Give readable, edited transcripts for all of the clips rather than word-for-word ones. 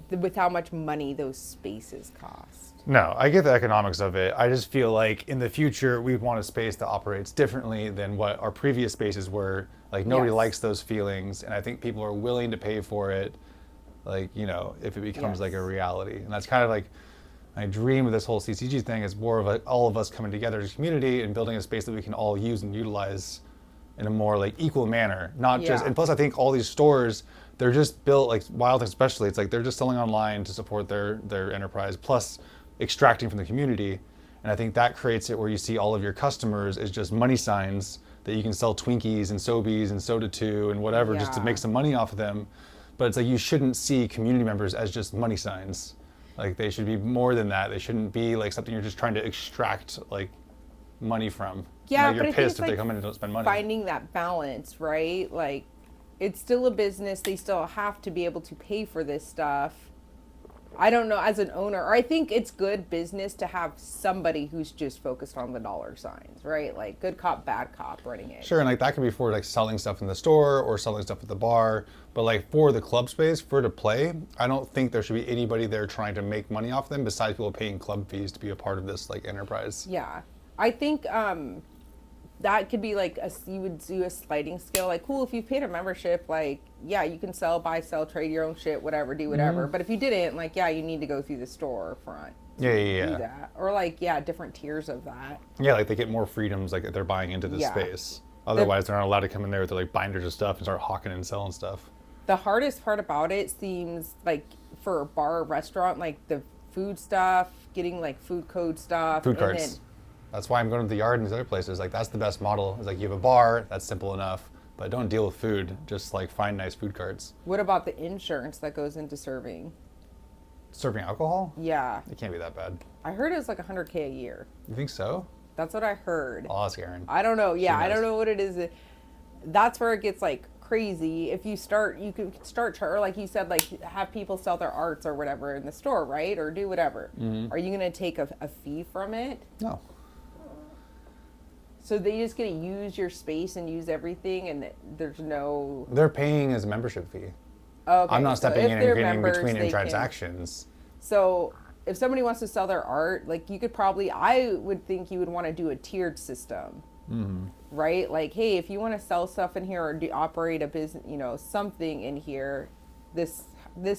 with how much money those spaces cost. No, I get the economics of it. I just feel like in the future we want a space that operates differently than what our previous spaces were. Like nobody Yes. likes those feelings, and I think people are willing to pay for it. Like if it becomes like a Yes. reality, and that's kind of like my dream of this whole CCG thing is more of all of us coming together as a community and building a space that we can all use and utilize in a more like equal manner. Not just, Yeah. and plus I think all these stores, they're just built like Wild especially, it's like they're just selling online to support their enterprise plus extracting from the community. And I think that creates it where you see all of your customers as just money signs that you can sell Twinkies and Sobeys and Soda 2 and whatever just to Yeah. make some money off of them. But it's like you shouldn't see community members as just money signs. Like they should be more than that. They shouldn't be like something you're just trying to extract like money from. Yeah, Like but you're I think pissed it's if they like come in and don't spend money. finding that balance, right? Like, it's still a business. They still have to be able to pay for this stuff. I don't know, as an owner, or I think it's good business to have somebody who's just focused on the dollar signs, right? Like good cop, bad cop running it. Sure, and like that could be for like selling stuff in the store or selling stuff at the bar. But like for the club space, for to play, I don't think there should be anybody there trying to make money off them besides people paying club fees to be a part of this like enterprise. Yeah. I think that could be like you would do a sliding scale. Like, cool, if you paid a membership, like, yeah, you can sell, buy, sell, trade your own shit, whatever, do whatever. But if you didn't, like, yeah, you need to go through the store front. Yeah. Do that. Or like, yeah, different tiers of that. Yeah, like they get more freedoms like if they're buying into this Yeah. space. Otherwise, they're not allowed to come in there with their like binders of stuff and start hawking and selling stuff. The hardest part about it seems like for a bar or restaurant, like the food stuff, getting like food code stuff. Food and carts. then That's why I'm going to the yard and these other places. Like that's the best model. It's like you have a bar, that's simple enough, but don't deal with food. Just like find nice food carts. what about the insurance that goes into serving? Serving alcohol? Yeah. It can't be that bad. I heard it was like $100K a year. You think so? That's what I heard. I'll ask Aaron. I don't know. Yeah, I knows. don't know what it is. That's where it gets like crazy. If you start, you could start, or like you said, like have people sell their arts or whatever in the store, right? Or do whatever. Are you going to take a fee from it? No. So they just going to use your space and use everything, and there's no. They're paying as a membership fee. Okay, I'm not so stepping if in they're and getting members, between they in can- transactions. So if somebody wants to sell their art, like you could probably, I would think you would want to do a tiered system, right? Like, hey, if you want to sell stuff in here or operate a business, something in here, this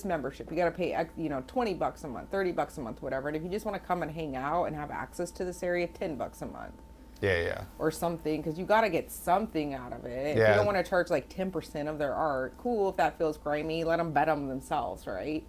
membership, you got to pay, $20 a month, $30 a month, whatever. And if you just want to come and hang out and have access to this area, $10 a month. Yeah. Or something, because you got to get something out of it. If Yeah. you don't want to charge like 10% of their art, cool. If that feels grimy, let them bet on themselves, right?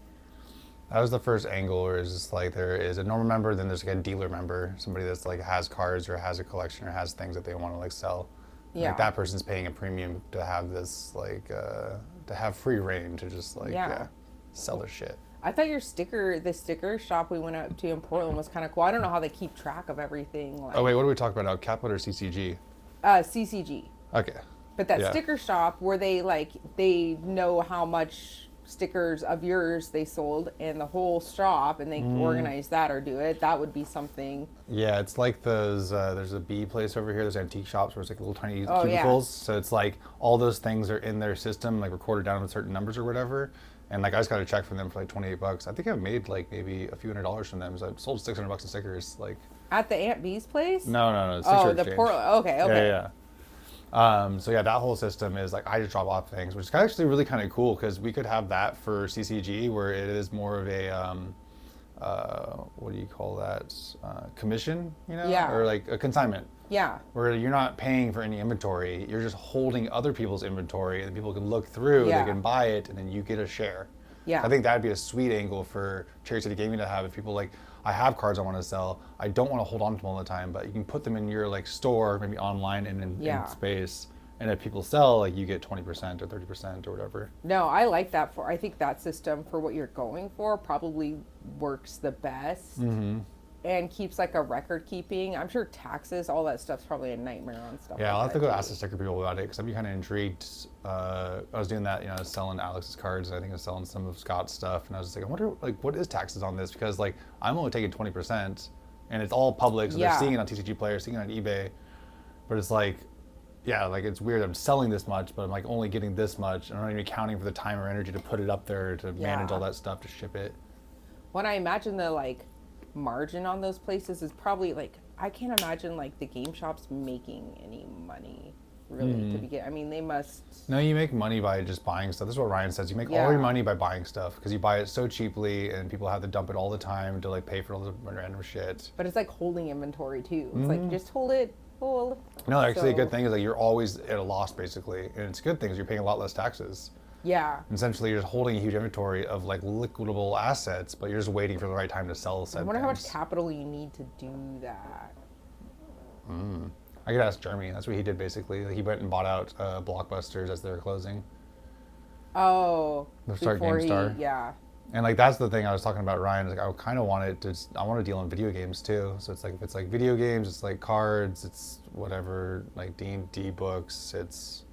That was the first angle where it's just like there is a normal member, then there's like a dealer member, somebody that's like has cards or has a collection or has things that they want to like sell. Yeah. Like that person's paying a premium to have this like to have free reign to just like Yeah. sell their shit. I thought the sticker shop we went up to in Portland was kind of cool. I don't know how they keep track of everything. Like, Oh wait, what are we talking about now? Caplet or CCG? CCG. Okay. But that Yeah. sticker shop where they know how much stickers of yours they sold in the whole shop, and they organize that or do it. That would be something. Yeah, it's like those. There's a bee place over here. There's antique shops where it's like little tiny Oh, yeah. cubicles. So it's like all those things are in their system, like recorded down with certain numbers or whatever. And like I just got a check from them for like $28. I think I've made like maybe a few $100s from them. So I've sold $600 in stickers. Like At the Aunt Bee's place? no, Oh, sticker the exchange. Portland. Okay. Yeah. So yeah, that whole system is like I just drop off things, which is actually really kind of cool because we could have that for CCG where it is more of a what do you call that? Commission, Yeah. or like a consignment. Yeah. Where you're not paying for any inventory, you're just holding other people's inventory, and people can look through, Yeah. they can buy it, and then you get a share. Yeah. I think that'd be a sweet angle for Cherry City Gaming to have. If people like, I have cards I want to sell, I don't want to hold on to them all the time, but you can put them in your like store, maybe online and Yeah. in space. And if people sell, like you get 20% or 30% or whatever. No, I like that I think that system for what you're going for probably works the best. And keeps like a record keeping. I'm sure taxes, all that stuff's probably a nightmare on stuff. Yeah, I'll like have to that, go too. ask the sticker people about it because I'd be kind of intrigued. I was doing that, I was selling Alex's cards, and I think I was selling some of Scott's stuff, and I was just like, I wonder, like, what is taxes on this? Because like I'm only taking 20%, and it's all public, so Yeah. they're seeing it on TCG Player, seeing it on eBay, but it's like, yeah, like it's weird. I'm selling this much, but I'm like only getting this much. I'm not even accounting for the time or energy to put it up there, to manage all that stuff, to ship it. When I imagine the like margin on those places is probably like, I can't imagine like the game shops making any money really to begin. I mean, they must. No, you make money by just buying stuff. This is what Ryan says. You make all your money by buying stuff because you buy it so cheaply and people have to dump it all the time to like pay for all the random shit. But it's like holding inventory too. It's like, just hold it. No, actually, a good thing is like you're always at a loss basically, and it's a good thing because you're paying a lot less taxes. Yeah. And essentially, you're just holding a huge inventory of like liquidable assets, but you're just waiting for the right time to sell said I wonder things. how much capital you need to do that. I could ask Jeremy. That's what he did basically. Like, he went and bought out Blockbusters as they were closing. Oh. Start GameStar. Yeah. And like that's the thing I was talking about, Ryan. Like I kind of want it to. I want to deal in video games too. So it's like if it's like video games, it's like cards, it's whatever, like D&D books. It's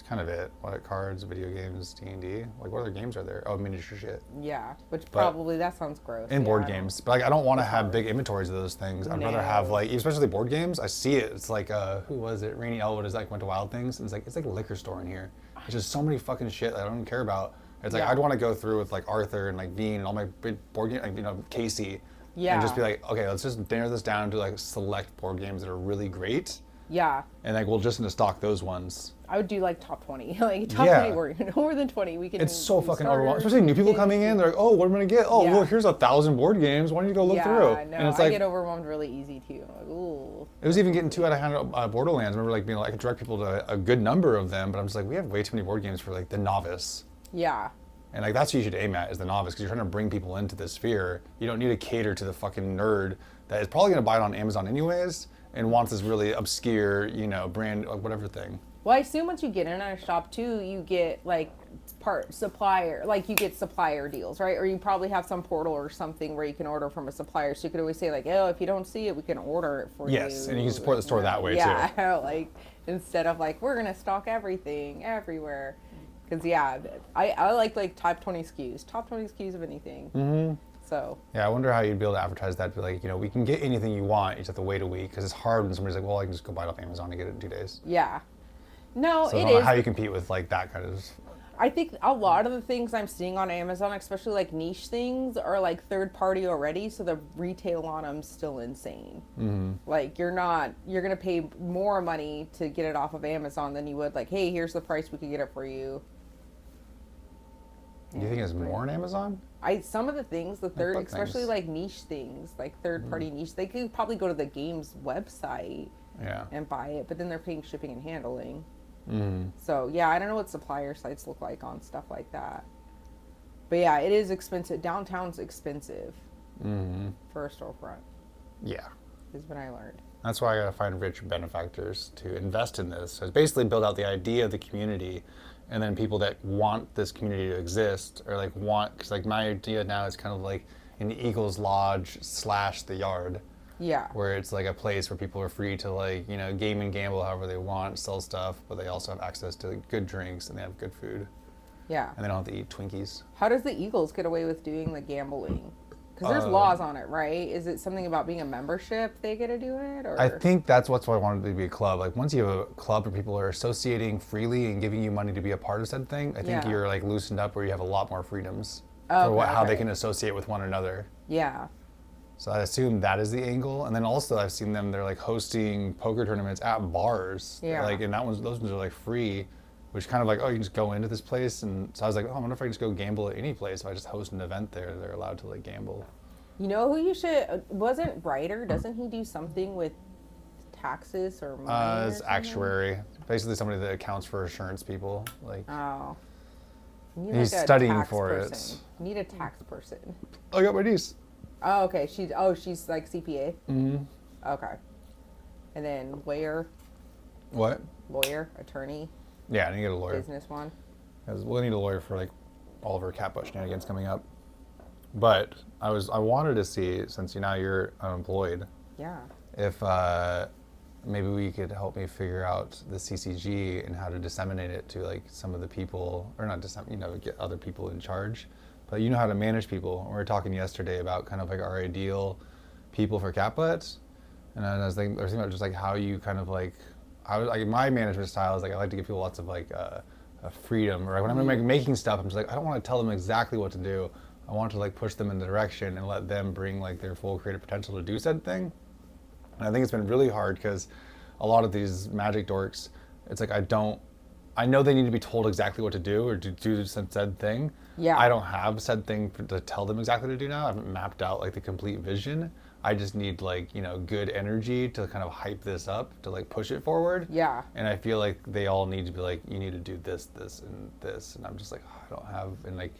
kind of it. What cards, video games, D&D. Like what other games are there? Oh, miniature shit. Yeah, which probably that sounds gross. And board games, but like I don't want to have big inventories of those things. I'd rather have like, especially board games. I see it. It's like who was it? Rainey Elwood is like went to Wild Things, and it's like a liquor store in here. There's just so many fucking shit that I don't care about. It's like I'd want to go through with like Arthur and like Dean and all my big board games, like, you know, Casey, and just be like, okay, let's just narrow this down to like select board games that are really great. Yeah. And like we'll just stock those ones. I would do like top 20, like top 20 or no more than 20. We can. It's so fucking overwhelming, especially new people coming in. They're like, oh, what am I gonna get? Oh, well, here's 1,000 board games. Why don't you go look through? Yeah, no, and it's I like, get overwhelmed really easy too. Like, ooh. It was even getting too out of hand Borderlands. I remember like being like, I could direct people to a good number of them, but I'm just like, we have way too many board games for like the novice. Yeah. And like that's what you should aim at, is the novice, because you're trying to bring people into this sphere. You don't need to cater to the fucking nerd that is probably gonna buy it on Amazon anyways and wants this really obscure, you know, brand, whatever thing. Well, I assume once you get in a shop too, you get like you get supplier deals, right? Or you probably have some portal or something where you can order from a supplier. So you could always say like, oh, if you don't see it, we can order it for you. Yes, and you can support the store that way too. Yeah, like instead of like, we're gonna stock everything everywhere. Because I like top 20 SKUs of anything. Mm-hmm. So yeah, I wonder how you'd be able to advertise that. Be like, you know, we can get anything you want. You just have to wait a week, because it's hard when somebody's like, well, I can just go buy it off Amazon and get it in 2 days. Yeah. No, so it I don't know is. how you compete with like that kind of. I think a lot of the things I'm seeing on Amazon, especially like niche things, are like third party already. So the retail on them's still insane. Mm-hmm. Like you're gonna pay more money to get it off of Amazon than you would like, hey, here's the price, we could get it for you. Do you think it's more on Amazon? Some of the things, especially like niche things, like third party niche, they could probably go to the game's website and buy it, but then they're paying shipping and handling. Mm. So yeah, I don't know what supplier sites look like on stuff like that. But yeah, it is expensive. Downtown's expensive for a storefront. Yeah. Is what I learned. That's why I gotta find rich benefactors to invest in this. So it's basically build out the idea of the community, and then people that want this community to exist, or like because like my idea now is kind of like an Eagles Lodge / the Yard. Yeah. Where it's like a place where people are free to like, you know, game and gamble however they want, sell stuff, but they also have access to good drinks and they have good food. Yeah. And they don't have to eat Twinkies. How does the Eagles get away with doing the gambling? Because there's laws on it, right? Is it something about being a membership they get to do it? Or? I think that's why I wanted it to be a club. Like once you have a club where people are associating freely and giving you money to be a part of said thing, I think you're like loosened up where you have a lot more freedoms for how they can associate with one another. Yeah. So I assume that is the angle. And then also I've seen they're like hosting poker tournaments at bars. Yeah. Like, and those ones are like free, which kind of like, oh, you can just go into this place. And so I was like, oh, I wonder if I can just go gamble at any place. If I just host an event there, they're allowed to like gamble. You know who you should, wasn't Ryder, doesn't he do something with taxes or money? It's actuary. Basically somebody that accounts for insurance people. Like, oh. He's like studying for it. You need a tax person. I got my niece. Oh, okay. She's like CPA? Mm-hmm. Okay. And then lawyer? What? Lawyer, attorney? Yeah, I need to get a lawyer. Business one? We'll need a lawyer for like all of our cat butt shenanigans coming up. But I wanted to see, since you're unemployed. Yeah. If maybe we could help me figure out the CCG and how to disseminate it to like some of the people, or not get other people in charge. But you know how to manage people. We were talking yesterday about kind of like our ideal people for cat butts. And I was thinking about just like how you kind of like my management style is like I like to give people lots of like freedom. Or when I'm like making stuff, I'm just like I don't want to tell them exactly what to do. I want to like push them in the direction and let them bring like their full creative potential to do said thing. And I think it's been really hard because a lot of these magic dorks, it's like I know they need to be told exactly what to do or to do said thing. Yeah. I don't have said thing to tell them exactly what to do now. I haven't mapped out like the complete vision. I just need like, good energy to kind of hype this up, to like push it forward. Yeah. And I feel like they all need to be like, you need to do this, this, and this. And I'm just like, I don't have, and like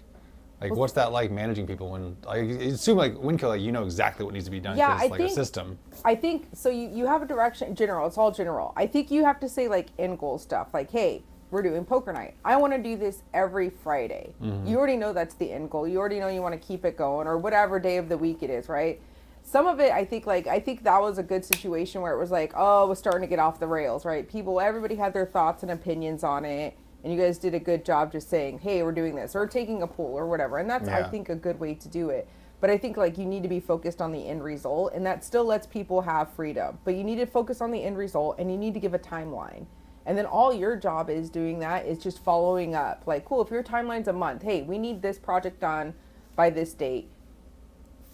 what's that like managing people when, I assume like Winco, like, exactly what needs to be done because it's like a system. I think, so you have a direction, general, it's all general. I think you have to say like end goal stuff, like, hey, we're doing poker night. I want to do this every Friday. Mm-hmm. You already know that's the end goal. You already know you want to keep it going or whatever day of the week it is, right? Some of it, I think that was a good situation where it was like, oh, it was starting to get off the rails, right? Everybody had their thoughts and opinions on it. And you guys did a good job just saying, hey, we're doing this, or taking a poll or whatever. And that's, I think, a good way to do it. But I think like you need to be focused on the end result, and that still lets people have freedom. But you need to focus on the end result, and you need to give a timeline. And then all your job is doing that is just following up. Like, cool, if your timeline's a month, hey, we need this project done by this date.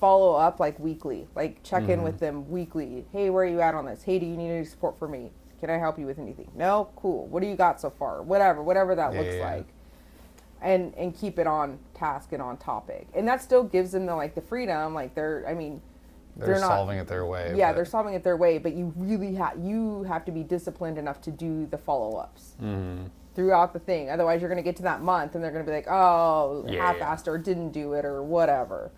Follow up like weekly, like check in with them weekly. Hey, where are you at on this? Hey, do you need any support from me? Can I help you with anything? No? Cool. What do you got so far? Whatever that looks like. And keep it on task and on topic. And that still gives them the freedom. Like they're not solving it their way. Yeah, they're solving it their way, but you really have to be disciplined enough to do the follow-ups throughout the thing. Otherwise, you're going to get to that month and they're going to be like, oh, half-assed or didn't do it or whatever.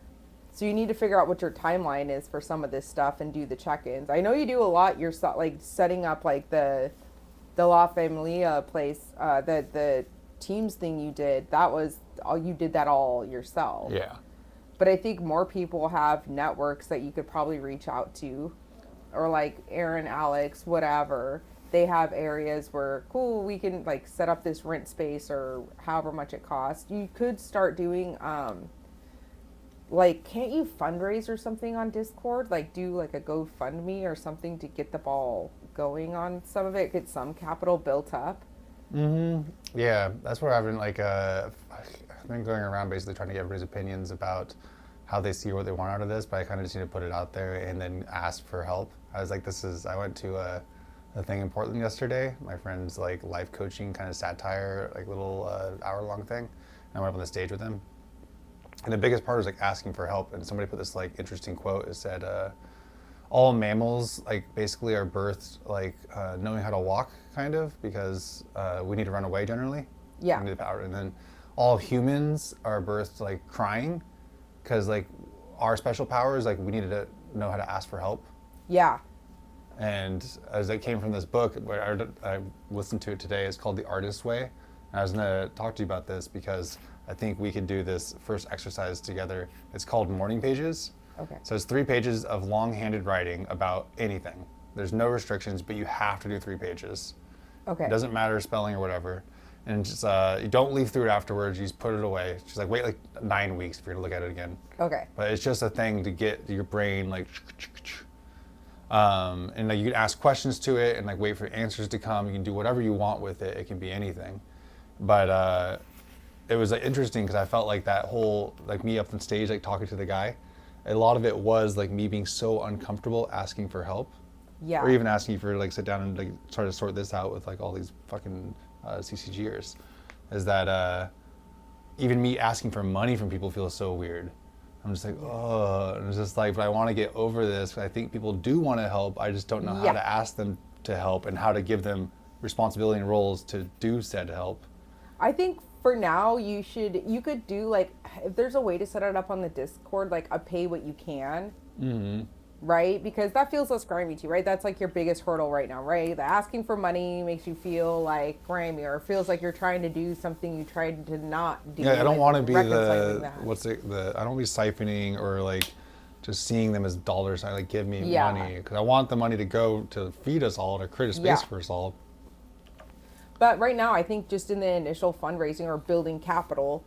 So you need to figure out what your timeline is for some of this stuff and do the check-ins. I know you do a lot yourself, like setting up like the La Familia place, the Teams thing you did. You did that all yourself. Yeah. But I think more people have networks that you could probably reach out to, or like Aaron, Alex, whatever. They have areas where, cool, we can like set up this rent space or however much it costs. You could start doing, like, can't you fundraise or something on Discord? Like, do like a GoFundMe or something to get the ball going on some of it, get some capital built up? Yeah, that's where I've been I've been going around basically trying to get everybody's opinions about how they see what they want out of this, but I kind of just need to put it out there and then ask for help. I was like, I went to a thing in Portland yesterday, my friend's like life coaching kind of satire, like little hour-long thing, and I went up on the stage with him. And the biggest part was like asking for help, and somebody put this like interesting quote. It said, all mammals like basically are birthed like knowing how to walk, kind of, because we need to run away generally. Yeah. We need the power. And then all humans are birthed like crying, because like our special powers, like we needed to know how to ask for help. Yeah. And as it came from this book, where I listened to it today, it's called The Artist's Way. And I was gonna talk to you about this because I think we could do this first exercise together. It's called Morning Pages. Okay. So it's 3 pages of long-handed writing about anything. There's no restrictions, but you have to do 3 pages. Okay. It doesn't matter spelling or whatever. And just you don't leaf through it afterwards. You just put it away. Just like wait like 9 weeks if you're gonna look at it again. Okay. But it's just a thing to get your brain like, and like you can ask questions to it and like wait for answers to come. You can do whatever you want with it. It can be anything. But it was like interesting because I felt like that whole like me up on stage like talking to the guy, a lot of it was like me being so uncomfortable asking for help. Yeah. Or even asking for like sit down and like try to sort this out with like all these fucking CCGers, is that even me asking for money from people feels so weird. I'm just like, oh, and it's just like, but I want to get over this. I think people do want to help. I just don't know how to ask them to help and how to give them responsibility and roles to do said help. I think for now you could do like, if there's a way to set it up on the Discord, like a pay what you can. Mm-hmm. Right? Because that feels less grimy to you, right? That's like your biggest hurdle right now, right? The asking for money makes you feel like grimy, or feels like you're trying to do something you tried to not do. Yeah, I don't want to be I don't want to be siphoning or like just seeing them as dollars. I like give me money, because I want the money to go to feed us all and create a space for us all. But right now, I think just in the initial fundraising or building capital,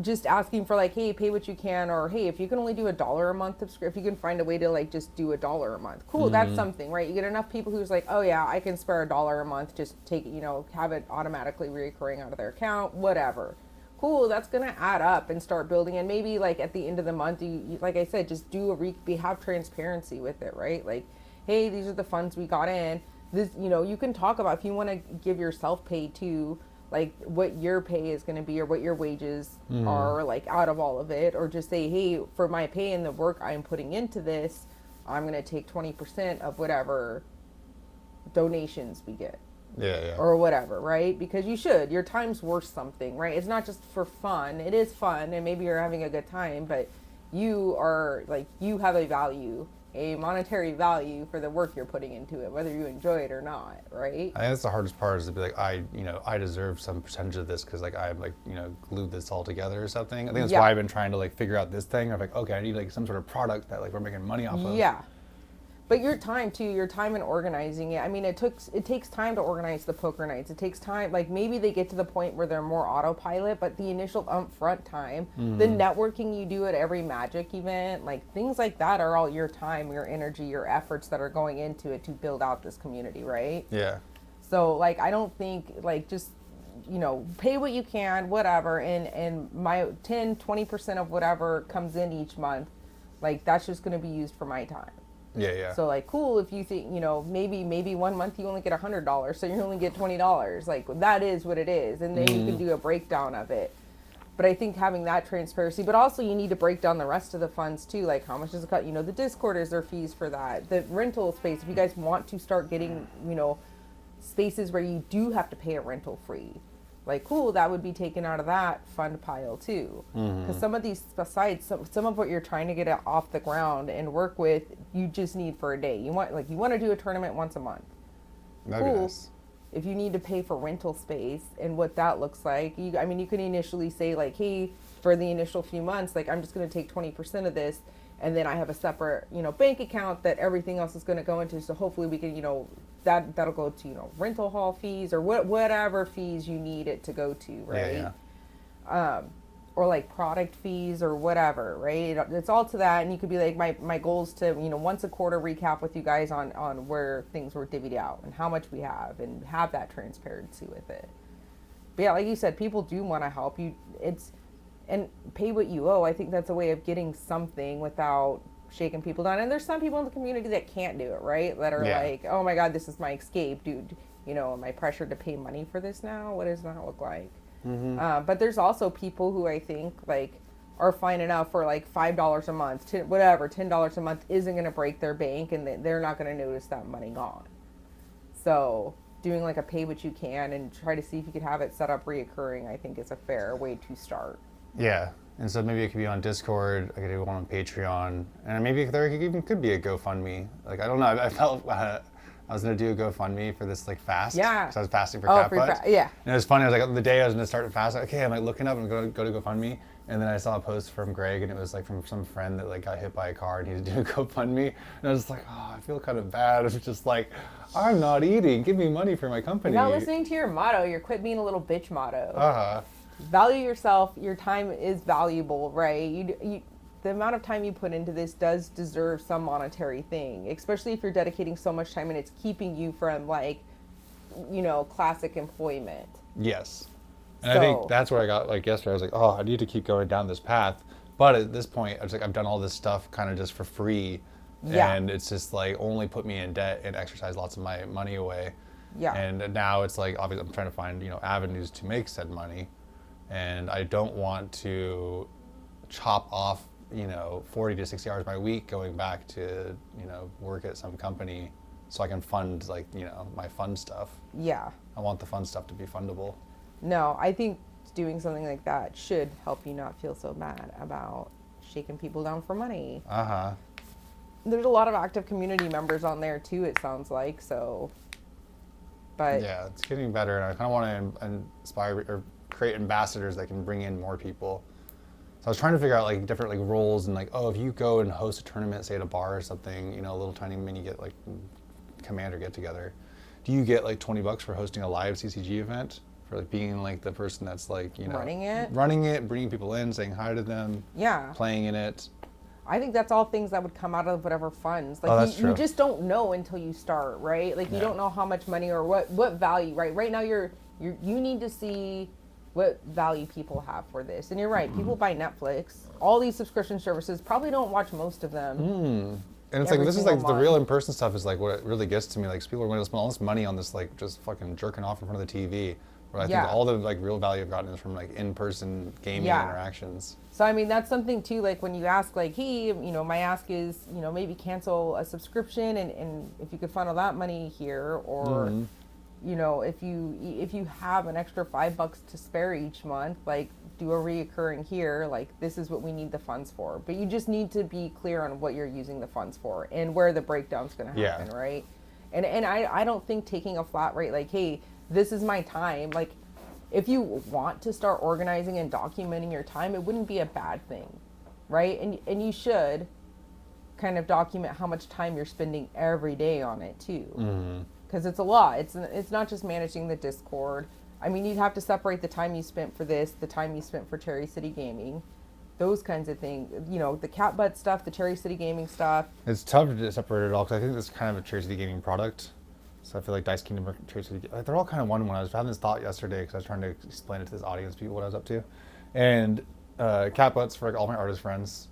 just asking for like, hey, pay what you can, or hey, if you can only do $1 a month, if you can find a way to like just do $1 a month, cool, that's something, right? You get enough people who's like, oh yeah, I can spare $1 a month, just take it, have it automatically reoccurring out of their account, whatever. Cool, that's gonna add up and start building. And maybe like at the end of the month, you like I said, just do have transparency with it, right? Like, hey, these are the funds we got in. This, you can talk about if you want to give yourself pay too, like what your pay is going to be or what your wages are like out of all of it, or just say, hey, for my pay and the work I'm putting into this, I'm going to take 20% of whatever donations we get. Yeah. Or whatever, right? Because your time's worth something, right? It's not just for fun. It is fun and maybe you're having a good time, but you have a value, a monetary value for the work you're putting into it, whether you enjoy it or not, right? I think that's the hardest part, is to be like, I deserve some percentage of this because like I've like, glued this all together or something. I think that's why I've been trying to like figure out this thing of like, okay, I need like some sort of product that like we're making money off of. Yeah. But your time in organizing it. I mean, it takes time to organize the poker nights. It takes time. Like maybe they get to the point where they're more autopilot, but the initial upfront time, the networking you do at every Magic event, like things like that are all your time, your energy, your efforts that are going into it to build out this community, right? Yeah. So like, I don't think like just, pay what you can, whatever. And my 10-20% of whatever comes in each month, like that's just going to be used for my time. Yeah. So like, cool, if you think, maybe 1 month you only get $100, so you only get $20. Like that is what it is. And then you can do a breakdown of it. But I think having that transparency, but also you need to break down the rest of the funds too. Like how much does it cost? The Discord, is there fees for that? The rental space, if you guys want to start getting, spaces where you do have to pay a rental fee, like cool, that would be taken out of that fund pile too. Because some of these, besides some of what you're trying to get off the ground and work with, you just need for a day. You want to do a tournament once a month. That'd be nice. If you need to pay for rental space and what that looks like, you can initially say like, hey, for the initial few months, like I'm just going to take 20% of this, and then I have a separate, bank account that everything else is going to go into. So hopefully we can, that'll go to, rental hall fees or whatever fees you need it to go to, right? Yeah. Or like product fees or whatever, right? It's all to that. And you could be like, my goal is to, once a quarter recap with you guys on where things were divvied out and how much we have, and have that transparency with it. But yeah, like you said, people do want to help you. And pay what you owe. I think that's a way of getting something without shaking people down. And there's some people in the community that can't do it, right? That are like, oh my God, this is my escape, dude. Am I pressured to pay money for this now? What does that look like? But there's also people who I think like are fine enough for like $5 a month, $10 a month isn't going to break their bank, and they're not going to notice that money gone. So doing like a pay what you can and try to see if you could have it set up reoccurring, I think is a fair way to start. Yeah. And so maybe it could be on Discord, I could do one on Patreon, and maybe there could be a GoFundMe. Like, I don't know, I felt I was going to do a GoFundMe for this like fast. Yeah. Because I was fasting for cat butts. Yeah. And it was funny, I was like, the day I was going to start fast, okay, I'm like looking up and go to GoFundMe, and then I saw a post from Greg, and it was like from some friend that like got hit by a car and he was doing GoFundMe, and I was just like, oh, I feel kind of bad. It's just like, I'm not eating, give me money for my company. You're not listening to your motto, your quit being a little bitch motto. Uh-huh. Value yourself. Your time is valuable, right? The amount of time you put into this does deserve some monetary thing, especially if you're dedicating so much time and it's keeping you from like, classic employment. Yes. And I think that's where I got like yesterday. I was like, oh, I need to keep going down this path. But at this point, I was like, I've done all this stuff kind of just for free. Yeah. And it's just like only put me in debt and exercise lots of my money away. Yeah. And now it's like, obviously, I'm trying to find, avenues to make said money. And I don't want to chop off, 40 to 60 hours by week going back to, work at some company so I can fund like, my fun stuff. Yeah. I want the fun stuff to be fundable. No, I think doing something like that should help you not feel so bad about shaking people down for money. Uh-huh. There's a lot of active community members on there too, it sounds like, so. But yeah, it's getting better, and I kind of want to inspire or create ambassadors that can bring in more people. So I was trying to figure out like different like roles, and like, oh, if you go and host a tournament, say at a bar or something, a little tiny mini commander get together, do you get like $20 for hosting a live CCG event for like being like the person that's like, you know, running it, bringing people in, saying hi to them, playing in it. I think that's all things that would come out of whatever funds. Like that's true. You just don't know until you start, right? Like you don't know how much money or what value, right? Right now you need to see what value people have for this. And you're right, people buy Netflix. All these subscription services probably don't watch most of them. And it's like, this is like the real in-person stuff is like what it really gets to me. Like people are going to spend all this money on this, like just fucking jerking off in front of the TV. Where I think all the like real value I've gotten is from like in-person gaming interactions. So I mean, that's something too, like when you ask like, hey, you know, my ask is, you know, maybe cancel a subscription and if you could funnel that money here, or, you know, if you have an extra $5 to spare each month, like do a reoccurring here, like this is what we need the funds for. But you just need to be clear on what you're using the funds for and where the breakdown's going to happen, right? And I don't think taking a flat rate like, hey, this is my time, like if you want to start organizing and documenting your time, it wouldn't be a bad thing, right? And you should kind of document how much time you're spending every day on it too, because it's a lot. It's not just managing the Discord. I mean, you'd have to separate the time you spent for this, the time you spent for Cherry City Gaming, those kinds of things. You know, the cat butt stuff, the Cherry City Gaming stuff. It's tough to separate it all because I think it's kind of a Cherry City Gaming product. So I feel like Dice Kingdom, Cherry City, like they're all kind of one. When I was having this thought yesterday, because I was trying to explain it to this audience people what I was up to, and cat butts for like all my artist friends,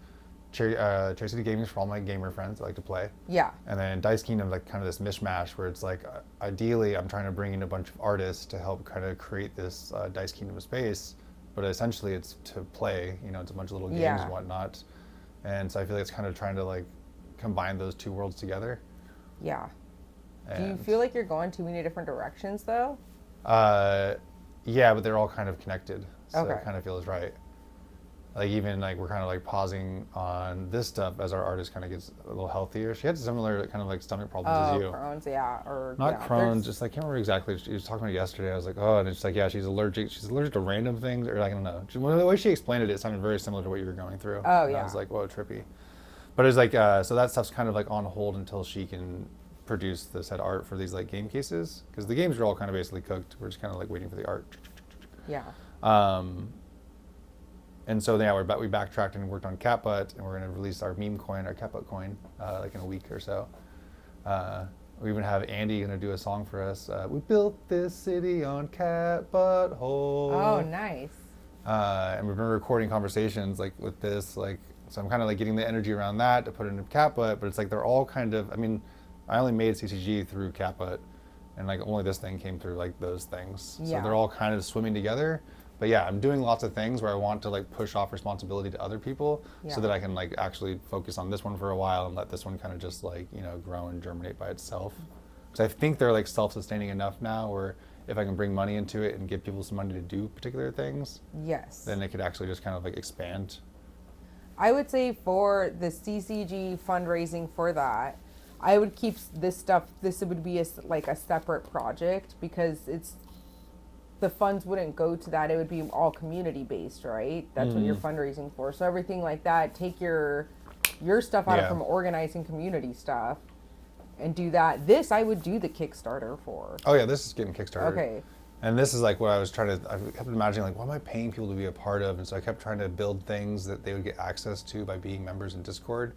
Cherry City Gaming is for all my gamer friends that like to play. Yeah. And then Dice Kingdom, like kind of this mishmash where it's like, ideally, I'm trying to bring in a bunch of artists to help kind of create this Dice Kingdom space, but essentially it's to play. You know, it's a bunch of little games and whatnot, and so I feel like it's kind of trying to like combine those two worlds together. Yeah. Do you feel like you're going too many different directions though? Yeah, but they're all kind of connected, so okay. It kind of feels right. Like even like we're kind of like pausing on this stuff as our artist kind of gets a little healthier. She had similar kind of like stomach problems as you. Crohn's, or not Crohn's, just like I can't remember exactly. She was talking about it yesterday. I was like, oh, and it's like she's allergic. She's allergic to random things, or like, I don't know. The way she explained it, it sounded very similar to what you were going through. Oh and I was like, whoa, trippy. But it's like so that stuff's kind of like on hold until she can produce the said art for these like game cases, because the games are all kind of basically cooked. We're just kind of like waiting for the art. Yeah. And so we backtracked and worked on Catbutt, and we're going to release our meme coin, our Catbutt coin, like in a week or so. We even have Andy going to do a song for us. We built this city on Catbutt Hole. Oh, nice. And we've been recording conversations like with this, like, so I'm kind of like getting the energy around that to put into Catbutt, but it's like they're all kind of, I mean, I only made CCG through Catbutt, and like only this thing came through like those things. Yeah. So they're all kind of swimming together. But yeah, I'm doing lots of things where I want to like push off responsibility to other people so that I can like actually focus on this one for a while and let this one kind of just like, you know, grow and germinate by itself. Because I think they're like self-sustaining enough now where if I can bring money into it and give people some money to do particular things, yes, then it could actually just kind of like expand. I would say for the CCG fundraising for that, I would keep this stuff, this would be like a separate project, because the funds wouldn't go to that. It would be all community based, right? That's what you're fundraising for. So everything like that, take your stuff out of from organizing community stuff and do that. This I would do the Kickstarter for. Oh yeah, this is getting Kickstarter. Okay. And this is like what I kept imagining, like, what am I paying people to be a part of? And so I kept trying to build things that they would get access to by being members in Discord.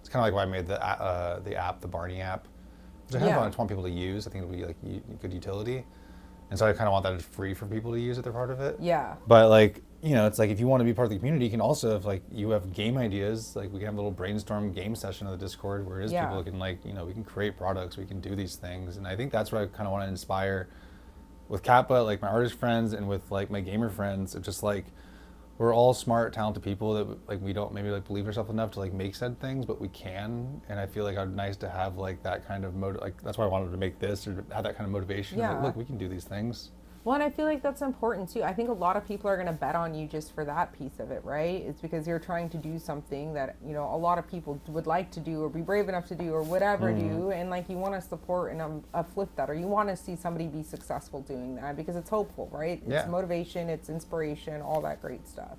It's kind of like why I made the app, the Barney app, which I just want people to use. I think it'll be like good utility. And so I kind of want that as free for people to use if they're part of it. Yeah. But like, you know, it's like if you want to be part of the community, you can also, if like you have game ideas, like we can have a little brainstorm game session on the Discord where it is people can like, you know, we can create products, we can do these things. And I think that's what I kind of want to inspire with Kappa, like my artist friends and with like my gamer friends. It's just like, we're all smart, talented people that like we don't maybe like believe ourselves enough to like make said things, but we can. And I feel like it's nice to have like that kind of like that's why I wanted to make this, or to have that kind of motivation. Yeah. Like, look, we can do these things. Well, and I feel like that's important too. I think a lot of people are going to bet on you just for that piece of it, right? It's because you're trying to do something that, you know, a lot of people would like to do or be brave enough to do or whatever do. And like you want to support and uplift that, or you want to see somebody be successful doing that because it's hopeful, right? It's motivation, it's inspiration, all that great stuff.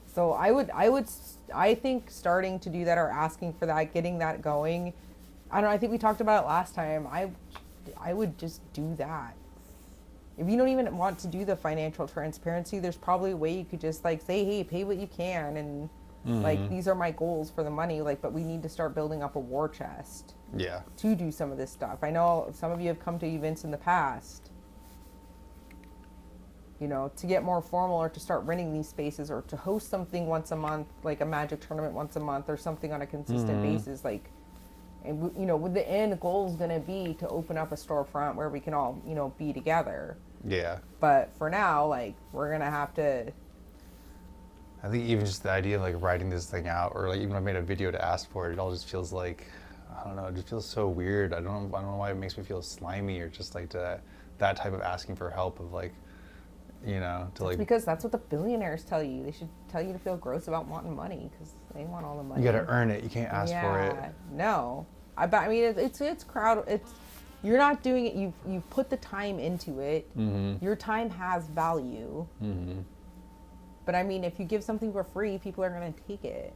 So I think starting to do that or asking for that, getting that going, I don't know, I think we talked about it last time. I would just do that. If you don't even want to do the financial transparency, there's probably a way you could just like say, hey, pay what you can, and like these are my goals for the money, like, but we need to start building up a war chest Yeah. to do some of this stuff. I know some of you have come to events in the past, you know, to get more formal or to start renting these spaces or to host something once a month, like a Magic tournament once a month or something on a consistent basis, like. And, you know, with the end goal is going to be to open up a storefront where we can all, you know, be together. Yeah. But for now, like, we're going to have to. I think even just the idea of like writing this thing out, or like even when I made a video to ask for it, it all just feels like, I don't know, it just feels so weird. I don't know why it makes me feel slimy, or just like that type of asking for help of like, you know, to like. Because that's what the billionaires tell you. They should tell you to feel gross about wanting money because they want all the money. You got to earn it. You can't ask for it. No. I mean, it's crowd. You're not doing it. You've put the time into it. Your time has value. But I mean, if you give something for free, people are going to take it.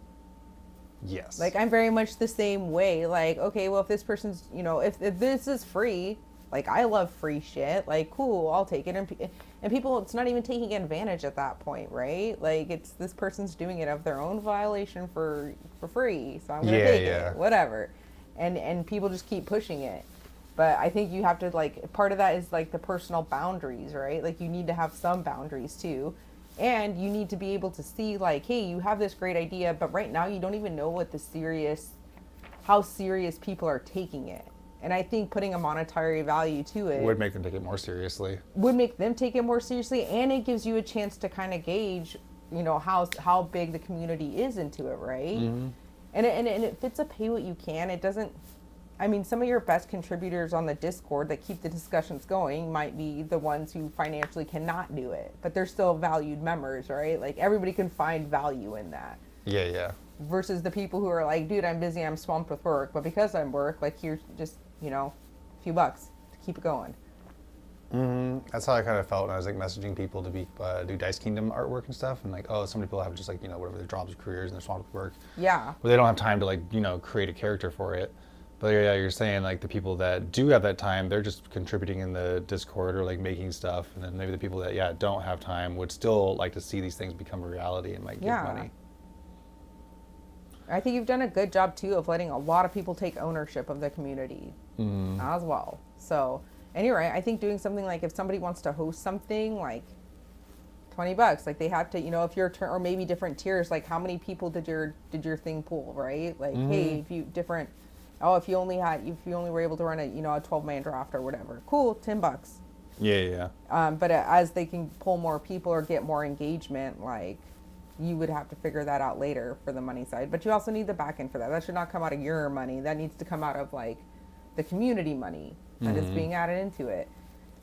Yes. Like, I'm very much the same way. Like, okay, well, if this person's, you know, if this is free, like, I love free shit. Like, cool, I'll take it. And people, it's not even taking advantage at that point, right? Like, it's this person's doing it of their own violation for free. So I'm going to take it, whatever. And people just keep pushing it. But I think you have to, like, part of that is, like, the personal boundaries, right? Like, you need to have some boundaries, too. And you need to be able to see, like, hey, you have this great idea, but right now you don't even know what how serious people are taking it. And I think putting a monetary value to it would make them take it more seriously. Would make them take it more seriously, and it gives you a chance to kind of gauge, you know, how big the community is into it, right? And it fits a pay what you can. It doesn't. I mean, some of your best contributors on the Discord that keep the discussions going might be the ones who financially cannot do it, but they're still valued members, right? Like, everybody can find value in that. Yeah. Versus the people who are like, dude, I'm busy, I'm swamped with work, but because I'm work, like, here's just, you know, a few bucks to keep it going. That's how I kind of felt when I was like messaging people to do Dice Kingdom artwork and stuff, and like, oh, so many people have just like, you know, whatever their jobs or careers and they're swamped with work. Yeah. But they don't have time to, like, you know, create a character for it. But yeah, you're saying like the people that do have that time, they're just contributing in the Discord or like making stuff, and then maybe the people that don't have time would still like to see these things become a reality and might give money. I think you've done a good job too of letting a lot of people take ownership of the community as well. So, and you're right. I think doing something like, if somebody wants to host something, like $20, like they have to, you know, if you're or maybe different tiers, like how many people did your thing pull, right? Like, hey, if you different. Oh, if you only were able to run a 12-man draft or whatever, cool, $10. Yeah. But as they can pull more people or get more engagement, like, you would have to figure that out later for the money side. But you also need the back end for that. That should not come out of your money. That needs to come out of like the community money that is being added into it.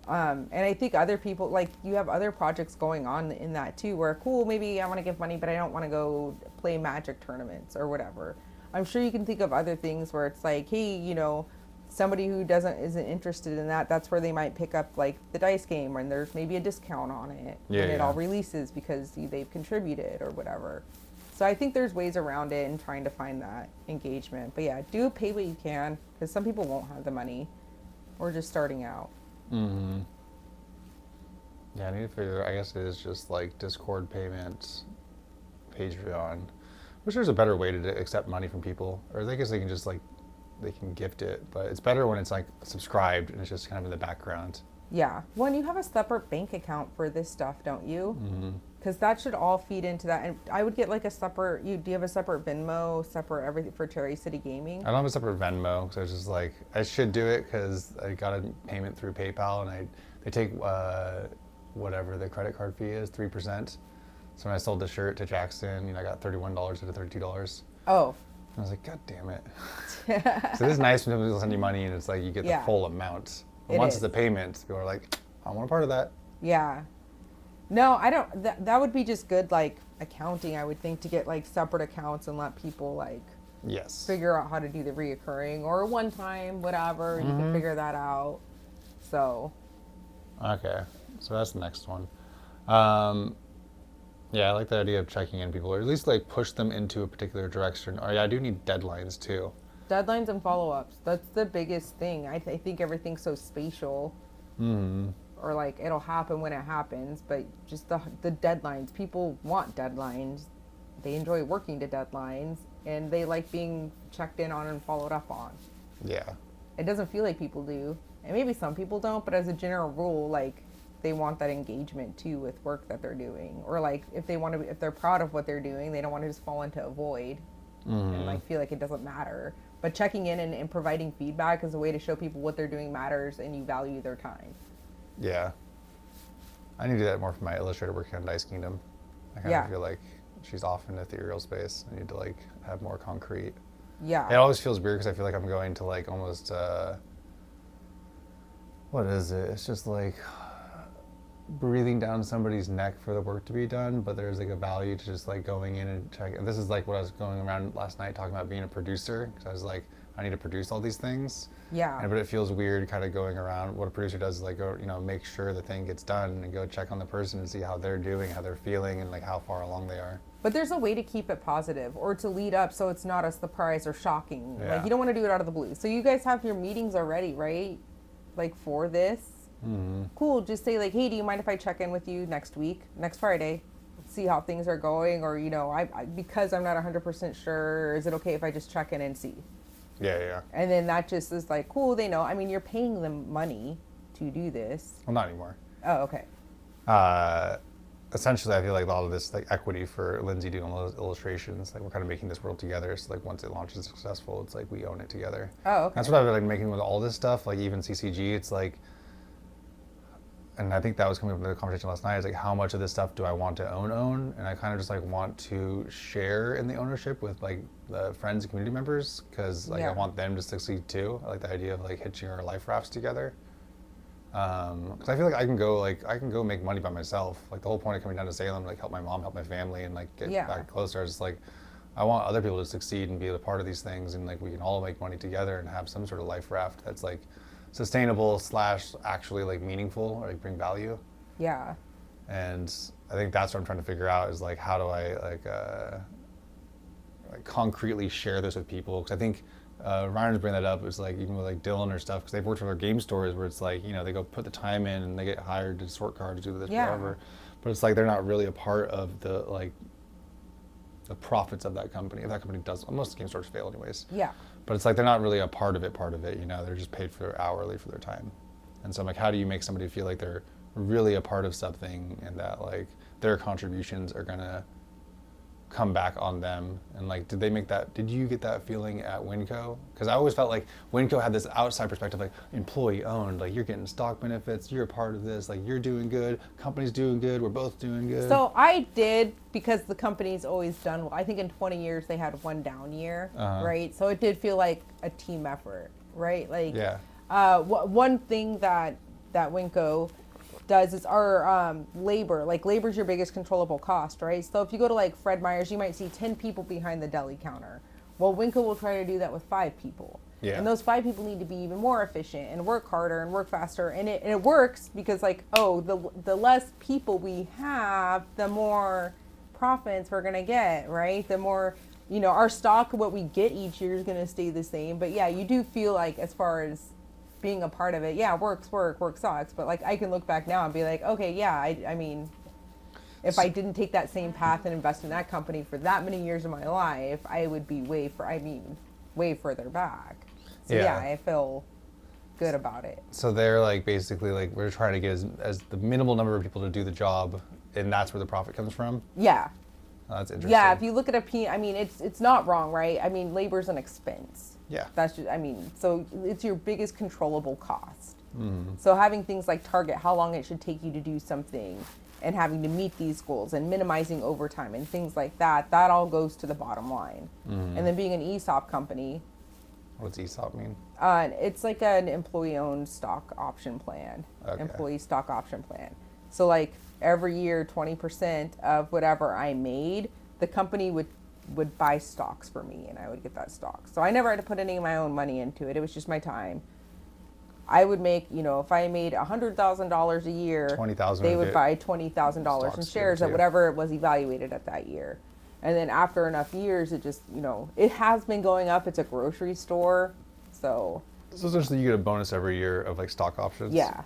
And I think other people, like, you have other projects going on in that too, where cool, maybe I want to give money, but I don't want to go play Magic tournaments or whatever. I'm sure you can think of other things where it's like, hey, you know, somebody who isn't interested in that, that's where they might pick up like the dice game, and there's maybe a discount on it when it all releases because they've contributed or whatever. So I think there's ways around it and trying to find that engagement. But yeah, do pay what you can, because some people won't have the money or just starting out. Yeah, I need to figure, I guess it is just like Discord payments, Patreon. I wish there's a better way to accept money from people, or I guess they can just like, they can gift it, but it's better when it's like subscribed and it's just kind of in the background. Yeah. Well, and you have a separate bank account for this stuff, don't you? Because that should all feed into that. And I would get like a separate, do you have a separate Venmo, separate everything for Cherry City Gaming? I don't have a separate Venmo, because I was just like, I should do it because I got a payment through PayPal, and they take whatever the credit card fee is, 3%. So when I sold the shirt to Jackson, you know, I got $31 out of $32. Oh. I was like, God damn it. So it is nice when people send you money and it's like you get the full amount. But once it's a payment, people are like, I want a part of that. Yeah. No, I don't. That would be just good, like, accounting, I would think, to get like separate accounts and let people like figure out how to do the reoccurring or one time, whatever. You can figure that out. So. Okay. So that's the next one. Yeah, I like the idea of checking in people, or at least like push them into a particular direction. Or yeah, I do need deadlines too. Deadlines and follow-ups. That's the biggest thing. I think everything's so spatial. or like it'll happen when it happens, but just the deadlines. People want deadlines. They enjoy working to deadlines, and they like being checked in on and followed up on. Yeah. It doesn't feel like people do, and maybe some people don't, but as a general rule, like they want that engagement too with work that they're doing, or like if they're proud of what they're doing, they don't want to just fall into a void and like feel like it doesn't matter. But checking in and providing feedback is a way to show people what they're doing matters and you value their time. Yeah. I need to do that more for my illustrator working on Dice Kingdom. I kind of feel like she's off in ethereal space. I need to like have more concrete. Yeah. It always feels weird because I feel like I'm going to like almost, what is it? It's just like breathing down somebody's neck for the work to be done, but there's like a value to just like going in and checking. And this is like what I was going around last night talking about being a producer, because I was like, I need to produce all these things. Yeah. But it feels weird kind of going around. What a producer does is like go, make sure the thing gets done and go check on the person and see how they're doing, how they're feeling, and like how far along they are. But there's a way to keep it positive or to lead up so it's not a surprise or shocking. Yeah. Like you don't want to do it out of the blue. So you guys have your meetings already, right? Like for this? Mm-hmm. Cool. Just say like, hey, do you mind if I check in with you next week, next Friday, see how things are going? Or, I because I'm not 100% sure, is it okay if I just check in and see? Yeah. And then that just is like, cool, they know. I mean, you're paying them money to do this. Well, not anymore. Oh, okay. Essentially, I feel like a lot of this like equity for Lindsay doing all those illustrations, like we're kind of making this world together. So like once it launches successful, it's like we own it together. Oh, okay. That's what I've been like making with all this stuff, like even CCG. It's like, and I think that was coming up in the conversation last night, is like how much of this stuff do I want to own? And I kind of just like want to share in the ownership with like the friends and community members, because like I want them to succeed too. I like the idea of like hitching our life rafts together. Because I feel like I can go make money by myself. Like the whole point of coming down to Salem, like help my mom, help my family, and like get back closer. I was just like, I want other people to succeed and be a part of these things, and like we can all make money together and have some sort of life raft that's like sustainable / actually like meaningful or like bring value. Yeah. And I think that's what I'm trying to figure out is like how do I like concretely share this with people? Because I think Ryan was bringing that up. It was like even with like Dylan or stuff, because they've worked with other game stores where it's like they go put the time in and they get hired to sort cards, do this, whatever. But it's like they're not really a part of the like the profits of that company. If that company does, most game stores fail anyways. Yeah. But it's like they're not really a part of it. They're just paid for hourly for their time. And so I'm like, how do you make somebody feel like they're really a part of something and that like their contributions are gonna come back on them? And like, did you get that feeling at Winco? Because I always felt like Winco had this outside perspective, like employee owned, like you're getting stock benefits, you're a part of this, like you're doing good, company's doing good, we're both doing good. So I did, because the company's always done well. I think in 20 years they had one down year, right? So it did feel like a team effort, right? Like, one thing that Winco does is our labor. Like labor's your biggest controllable cost, right? So if you go to like Fred Meyer's, you might see 10 people behind the deli counter. Well, Winco will try to do that with 5 people. Yeah. And those 5 people need to be even more efficient and work harder and work faster. And it works because like, the less people we have, the more profits we're going to get, right? The more, our stock, what we get each year is going to stay the same. But yeah, you do feel like as far as being a part of it, work sucks. But like I can look back now and be like, okay, yeah, I mean, if I didn't take that same path and invest in that company for that many years of my life, I would be way further back. So yeah, I feel good about it. So they're like basically like we're trying to get as the minimal number of people to do the job, and that's where the profit comes from. Yeah. Oh, that's interesting. Yeah, if you look at it's not wrong, right? I mean, labor's an expense. Yeah. That's just, so it's your biggest controllable cost. Mm-hmm. So having things like target how long it should take you to do something and having to meet these goals and minimizing overtime and things like that all goes to the bottom line. Mm-hmm. And then being an ESOP company. What's ESOP mean? It's like an employee-owned stock option plan. Okay. Employee stock option plan. So like every year, 20% of whatever I made, the company would buy stocks for me and I would get that stock. So I never had to put any of my own money into it. It was just my time. I would make, if I made $100,000 a year, they would buy $20,000 in shares at whatever it was evaluated at that year. And then after enough years, it just, it has been going up. It's a grocery store. So essentially you get a bonus every year of like stock options. Yeah.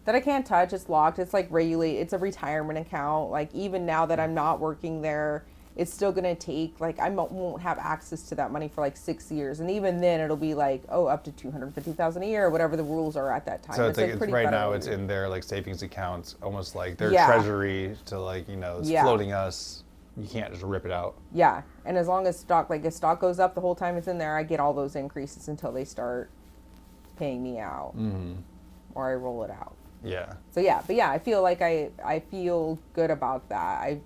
that I can't touch. It's locked. It's like regulate. It's a retirement account. Like even now that I'm not working there, it's still gonna take like won't have access to that money for like 6 years, and even then it'll be like up to 250,000 a year or whatever the rules are at that time. So it's like pretty right now federal. it's in their like savings accounts, almost like their Yeah. treasury to like it's Yeah. floating us. You can't just rip it out. Yeah, and as long as if stock goes up the whole time it's in there, I get all those increases until they start paying me out, or I roll it out. Yeah. So yeah, but yeah, I feel like I feel good about that.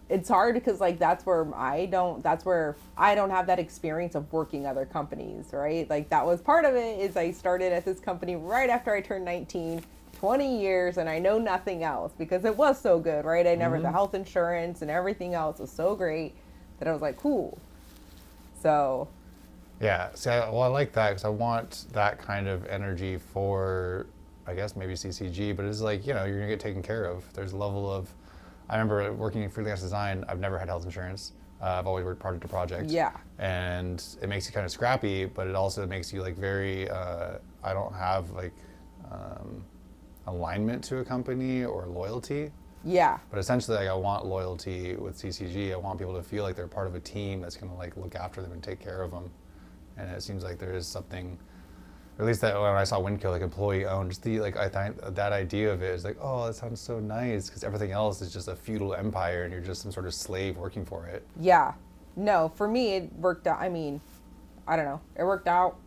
It's hard because like that's where I don't have that experience of working other companies, right? Like that was part of it is I started at this company right after I turned 19, 20 years, and I know nothing else because it was so good, right? I never the health insurance and everything else was so great that I was like, cool. So Yeah. See, I like that because I want that kind of energy for, I guess maybe CCG, but it's like, you're gonna get taken care of. There's a level of, I remember working in freelance design, I've never had health insurance. I've always worked project to project. Yeah. And it makes you kind of scrappy, but it also makes you like very, I don't have like alignment to a company or loyalty. yeah, But essentially, like, I want loyalty with CCG. I want people to feel like they're part of a team that's gonna like look after them and take care of them. And it seems like there is something, or at least that when I saw Windkill, like employee owned, just the like I think that idea of it is like, oh, that sounds so nice because everything else is just a feudal empire and you're just some sort of slave working for it. yeah. No, for me it worked out. I mean, I don't know. It worked out,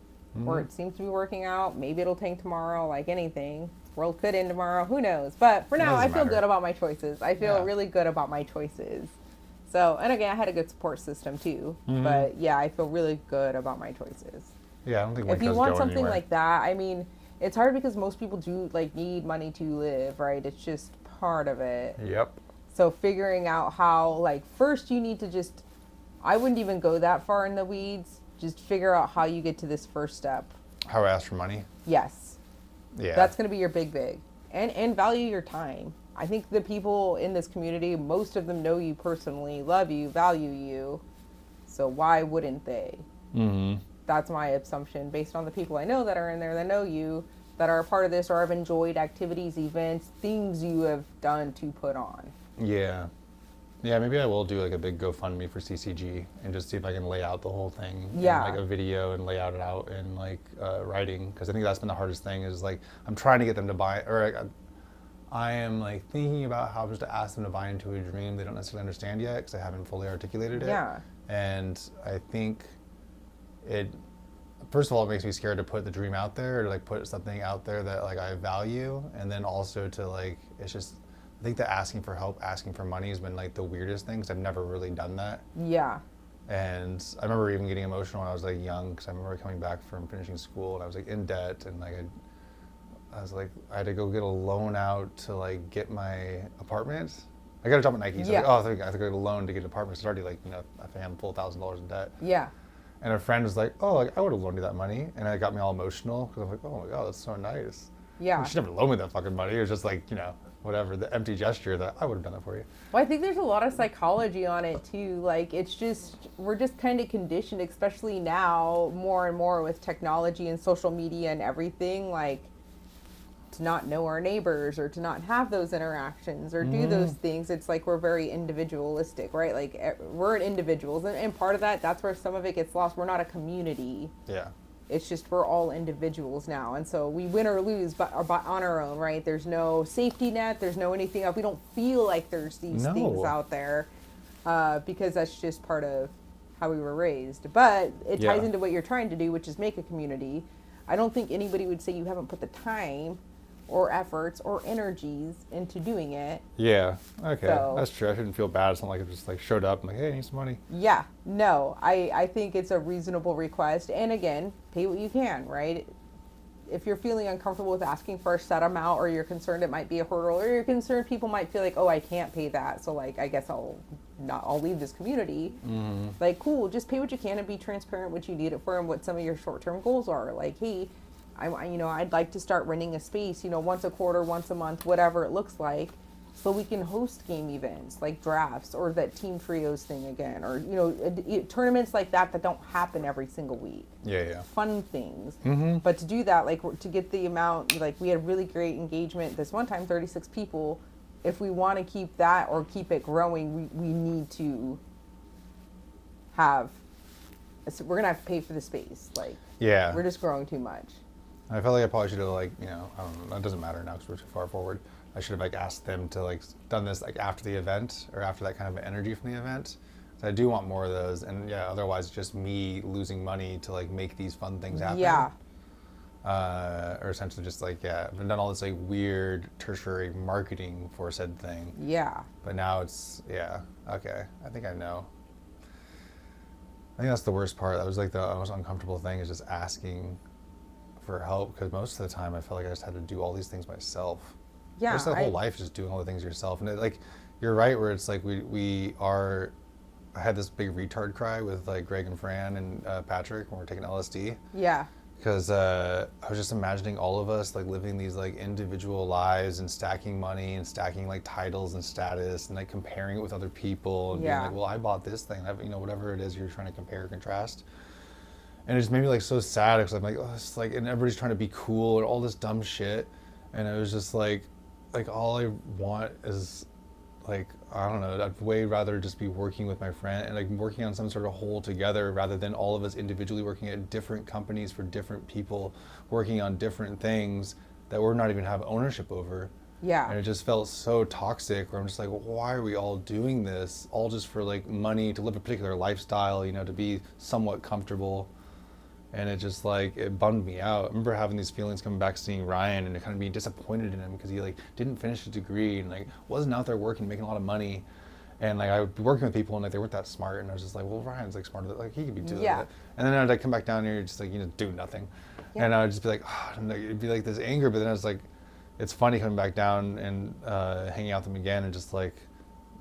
or it seems to be working out. Maybe it'll tank tomorrow, like anything. World could end tomorrow. Who knows? But for now, I feel good about my choices. I feel really good about my choices. So, and again, I had a good support system too. But yeah, I feel really good about my choices. Yeah, I don't think If you Windkill's want going something anywhere. like that, I mean, it's hard because most people do like need money to live, right? It's just part of it. Yep. So figuring out how, like, first you need to just, I wouldn't even go that far in the weeds. Just figure out how you get to this first step. How I ask for money. Yes. Yeah. That's going to be your big. And value your time. I think the people in this community, most of them know you personally, love you, value you. So why wouldn't they? That's my assumption based on the people I know that are in there that know you, that are a part of this or have enjoyed activities, events, things you have done to put on. Yeah. Yeah, maybe I will do like a big GoFundMe for CCG and just see if I can lay out the whole thing Yeah. in like a video and lay out it out in like writing, because I think that's been the hardest thing is like I'm trying to get them to buy, or like, I am like thinking about how just to ask them to buy into a dream they don't necessarily understand yet because I haven't fully articulated it. Yeah. And I think it, first of all, it makes me scared to put the dream out there or to like put something out there that like I value, and then also to like, it's just, I think that asking for help, asking for money has been like the weirdest thing because I've never really done that. Yeah. And I remember even getting emotional when I was like young because I remember coming back from finishing school and I was like in debt and like I was like, I had to go get a loan out to like get my apartment. I got a job at Nike, so Yeah. I was like, oh, I have to get a loan to get an apartment. So it's already like, a handful, $1,000 in debt. Yeah. And a friend was like, oh, like, I would have loaned you that money. And it got me all emotional because I'm like, oh my God, that's so nice. Yeah. She never loaned me that fucking money. It was just like, whatever, the empty gesture that I would have done that for you. Well, I think there's a lot of psychology on it too. Like, it's just, we're just kind of conditioned, especially now, more and more with technology and social media and everything, like, to not know our neighbors or to not have those interactions or do those things. It's like we're very individualistic, right? Like, we're individuals. And part of that, that's where some of it gets lost. We're not a community. Yeah. It's just we're all individuals now, and so we win or lose but on our own, right? There's no safety net, there's no anything else. We don't feel like there's these things out there because that's just part of how we were raised. But it ties into what you're trying to do, which is make a community. I don't think anybody would say you haven't put the time or efforts or energies into doing it. Yeah. Okay. So- That's true. I shouldn't feel bad. It's not like I just like showed up and like, hey, I need some money. Yeah, no, I think it's a reasonable request. And again, pay what you can, right? If you're feeling uncomfortable with asking for a set amount, or you're concerned it might be a hurdle, or you're concerned people might feel like, oh, I can't pay that, so like I guess I'll leave this community. Like, cool, just pay what you can and be transparent what you need it for and what some of your short-term goals are. Like, hey, I'd like to start renting a space, once a quarter, once a month, whatever it looks like. so we can host game events like drafts or that team trios thing again, or tournaments like that don't happen every single week. Yeah. Fun things. Mm-hmm. But to do that, like to get the amount, like we had really great engagement this one time, 36 people. If we want to keep that or keep it growing, we need to have, we're gonna have to pay for the space. Like, yeah, we're just growing too much. I felt like I probably should have I don't know, it doesn't matter now because we're too far forward. I should have asked them to done this after the event or after that kind of energy from the event. So I do want more of those, and yeah, otherwise just me losing money to make these fun things happen. Yeah. Or essentially just I've done all this weird tertiary marketing for said thing. Yeah. But now it's okay. I think I know. I think that's the worst part. That was the most uncomfortable thing, is just asking for help, because most of the time I felt like I just had to do all these things myself. Yeah. Just the whole life just doing all the things yourself, and you're right where it's we are. I had this big retard cry with Greg and Fran and Patrick when we were taking LSD. Yeah. Because I was just imagining all of us living these individual lives and stacking money and stacking titles and status and comparing it with other people and being well, I bought this thing, whatever it is you're trying to compare or contrast. And it just made me so sad, because I'm oh, it's and everybody's trying to be cool and all this dumb shit, and it was just all I want is I don't know, I'd way rather just be working with my friend and working on some sort of whole together, rather than all of us individually working at different companies for different people, working on different things that we're not even have ownership over. Yeah. And it just felt so toxic, where I'm just why are we all doing this? All just for money, to live a particular lifestyle, to be somewhat comfortable. And it just it bummed me out. I remember having these feelings coming back, seeing Ryan, and kind of being disappointed in him because he didn't finish his degree and wasn't out there working, making a lot of money. And I would be working with people and they weren't that smart, and I was just well, Ryan's smarter, he could be doing that. And then I'd come back down here just do nothing. Yeah. And I would just be and it'd be this anger, but then I was it's funny coming back down and hanging out with him again and just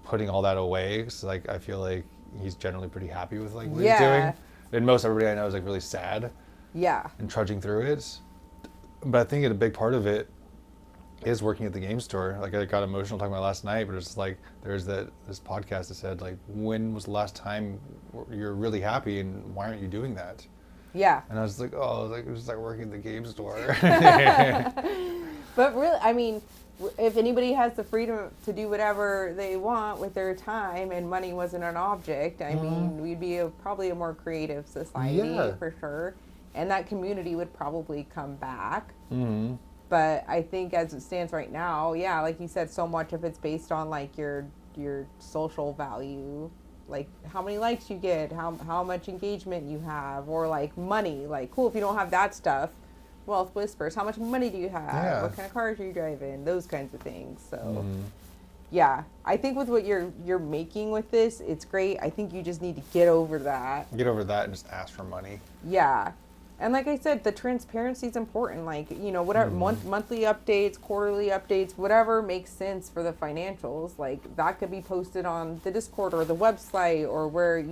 putting all that away, because I feel he's generally pretty happy with what he's doing. And most everybody I know is really sad. Yeah. And trudging through it. But I think a big part of it is working at the game store. I got emotional talking about last night, but it's there's this podcast that said when was the last time you're really happy, and why aren't you doing that? Yeah. And I was it was working at the game store. But really, I mean, if anybody has the freedom to do whatever they want with their time and money wasn't an object, I mean, we'd be probably a more creative society for sure. And that community would probably come back. Mm-hmm. But I think as it stands right now, like you said, so much of it's based on your social value, how many likes you get, how much engagement you have, or money. Cool, if you don't have that stuff, wealth whispers, how much money do you have? Yeah. What kind of cars are you driving? Those kinds of things. So, yeah, I think with what you're making with this, it's great. I think you just need to get over that. Get over that and just ask for money. Yeah. And like I said, the transparency is important. Whatever, monthly updates, quarterly updates, whatever makes sense for the financials. That could be posted on the Discord or the website, or where,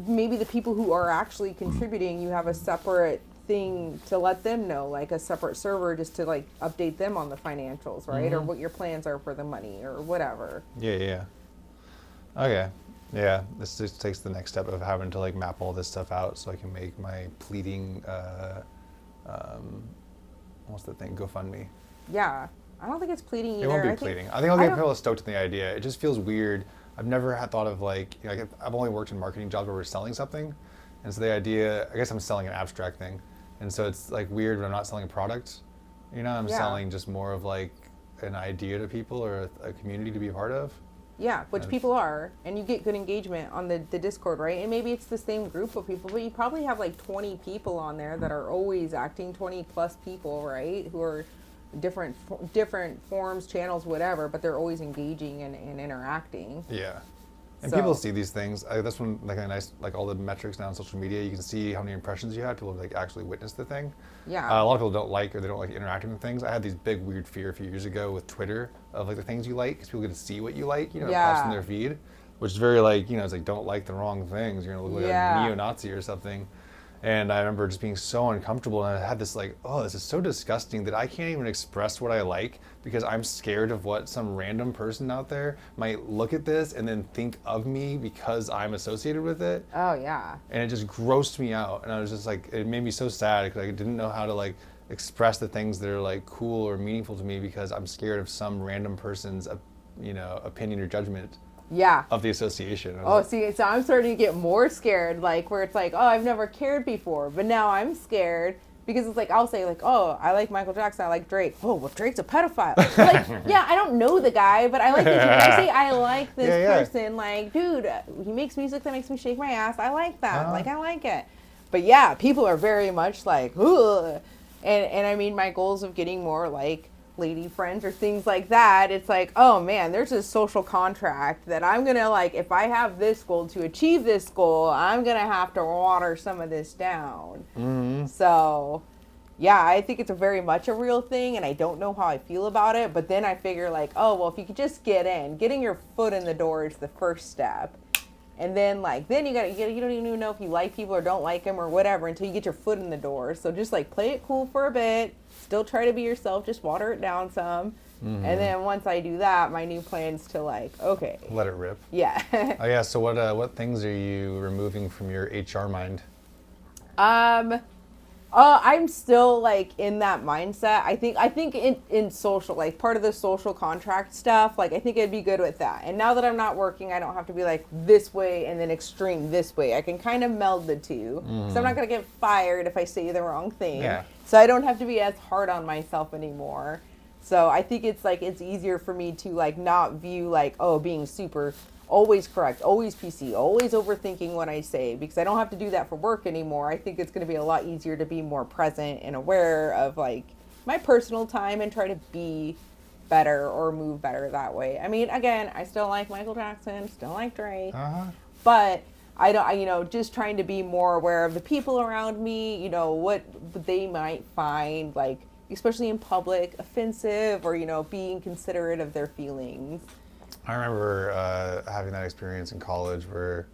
maybe the people who are actually contributing, you have a separate thing to let them know, a separate server just to update them on the financials, right? Or what your plans are for the money or whatever. Yeah. Okay. Yeah, this just takes the next step of having to map all this stuff out so I can make my pleading what's the thing, GoFundMe. Yeah, I don't think it's pleading either. It won't be pleading. I think I'll get people stoked in the idea. It just feels weird. I've never had thought of I've only worked in marketing jobs where we're selling something, and so the idea, I guess I'm selling an abstract thing. And so it's weird when I'm not selling a product, I'm selling just more of an idea to people, or a community to be a part of. Yeah, which people are, and you get good engagement on the Discord, right? And maybe it's the same group of people, but you probably have 20 people on there that are always acting, 20 plus people, right? Who are different forms, channels, whatever, but they're always engaging and interacting. Yeah. And people see these things. That's when a nice all the metrics now on social media, you can see how many impressions you had. People have actually witnessed the thing. Yeah. A lot of people don't or they don't interacting with things. I had these big weird fear a few years ago with Twitter of the things you because people get to see what you post in their feed, which is very it's don't like the wrong things. You're gonna look like a neo-Nazi or something. And I remember just being so uncomfortable, and I had this like, oh, this is so disgusting that I can't even express what I like because I'm scared of what some random person out there might look at this and then think of me because I'm associated with it. Oh yeah. And it just grossed me out, and I was just like, it made me so sad because I didn't know how to like express the things that are like cool or meaningful to me because I'm scared of some random person's, opinion or judgment. Yeah. Of the association. Oh, see, so I'm starting to get more scared, like where it's like, oh, I've never cared before, but now I'm scared because it's like I'll say like, oh, I like Michael Jackson, I like Drake. Oh, well, Drake's a pedophile. Like, yeah, I don't know the guy, but I like this. I say I like this person. Like, dude, he makes music that makes me shake my ass. I like that. Like, I like it. But yeah, people are very much like, ugh. And I mean, my goals of getting more like lady friends or things like that, it's like, oh man, there's a social contract that I'm gonna like, if I have this goal, to achieve this goal, I'm gonna have to water some of this down. Mm-hmm. So yeah, I think it's a very much a real thing, and I don't know how I feel about it, but then I figure like, oh well, if you could just getting your foot in the door is the first step. And then like, then you don't even know if you like people or don't like them or whatever until you get your foot in the door. So just like play it cool for a bit, still try to be yourself, just water it down some. Mm-hmm. And then once I do that, my new plan's to like, okay. Let it rip. Yeah. Oh yeah, so what things are you removing from your HR mind? I'm still like in that mindset. I think in social, like part of the social contract stuff, like I think I'd be good with that. And now that I'm not working, I don't have to be like this way and then extreme this way. I can kind of meld the two. So I'm not going to get fired if I say the wrong thing. Yeah. So I don't have to be as hard on myself anymore. So I think it's like, it's easier for me to like not view like, oh, being super always correct, always PC, always overthinking what I say, because I don't have to do that for work anymore. I think it's going to be a lot easier to be more present and aware of like my personal time and try to be better or move better that way. I mean, again, I still like Michael Jackson, still like Drake, but I don't, just trying to be more aware of the people around me, what they might find like, especially in public, offensive or, being considerate of their feelings. I remember having that experience in college where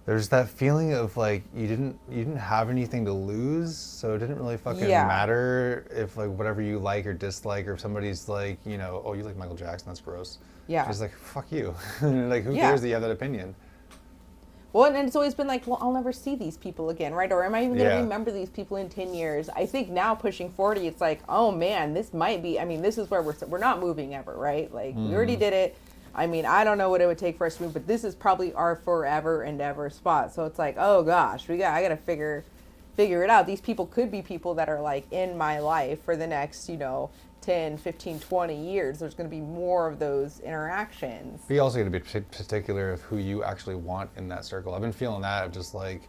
there's that feeling of like you didn't have anything to lose, so it didn't really fucking matter if like whatever you like or dislike, or if somebody's like, oh, you like Michael Jackson, that's gross. Yeah. Just like, fuck you. Like, who cares that you have that opinion? Well, and it's always been like, well, I'll never see these people again, right? Or am I even going to remember these people in 10 years? I think now pushing 40, it's like, oh man, this might be, this is where we're not moving ever, right? Like, we already did it. I don't know what it would take for us to move, but this is probably our forever and ever spot. So it's like, oh gosh, I got to figure it out. These people could be people that are like in my life for the next, 10, 15, 20 years. There's going to be more of those interactions. But you also got to be particular of who you actually want in that circle. I've been feeling that of just like,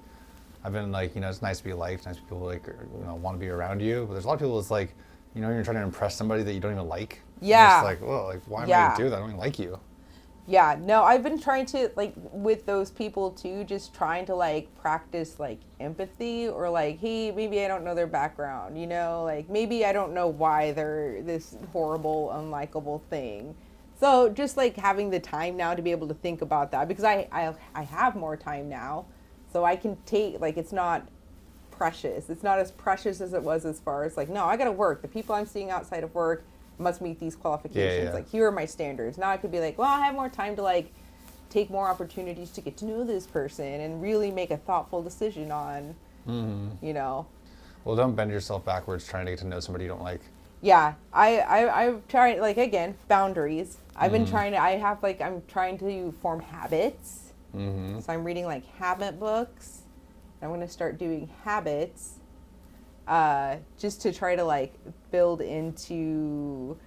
I've been like, it's nice to be liked, nice people like, want to be around you. But there's a lot of people that's like, you're trying to impress somebody that you don't even like. Yeah. And it's like, well, like, why am I going to do that? I don't even like you. Yeah, no, I've been trying to, like, with those people, too, just trying to, like, practice, like, empathy or, like, hey, maybe I don't know their background, like, maybe I don't know why they're this horrible, unlikable thing. So just, like, having the time now to be able to think about that, because I have more time now, so I can take, like, it's not precious. It's not as precious as it was as far as, like, no, I got to work. The people I'm seeing outside of work must meet these qualifications. Like, here are my standards. Now I could be like, well, I have more time to like take more opportunities to get to know this person and really make a thoughtful decision on, Well, don't bend yourself backwards trying to get to know somebody you don't like. Yeah, I've tried, like, again, boundaries. I've been trying to, I'm trying to form habits. So I'm reading like habit books. I'm going to start doing habits. Just to try to like build into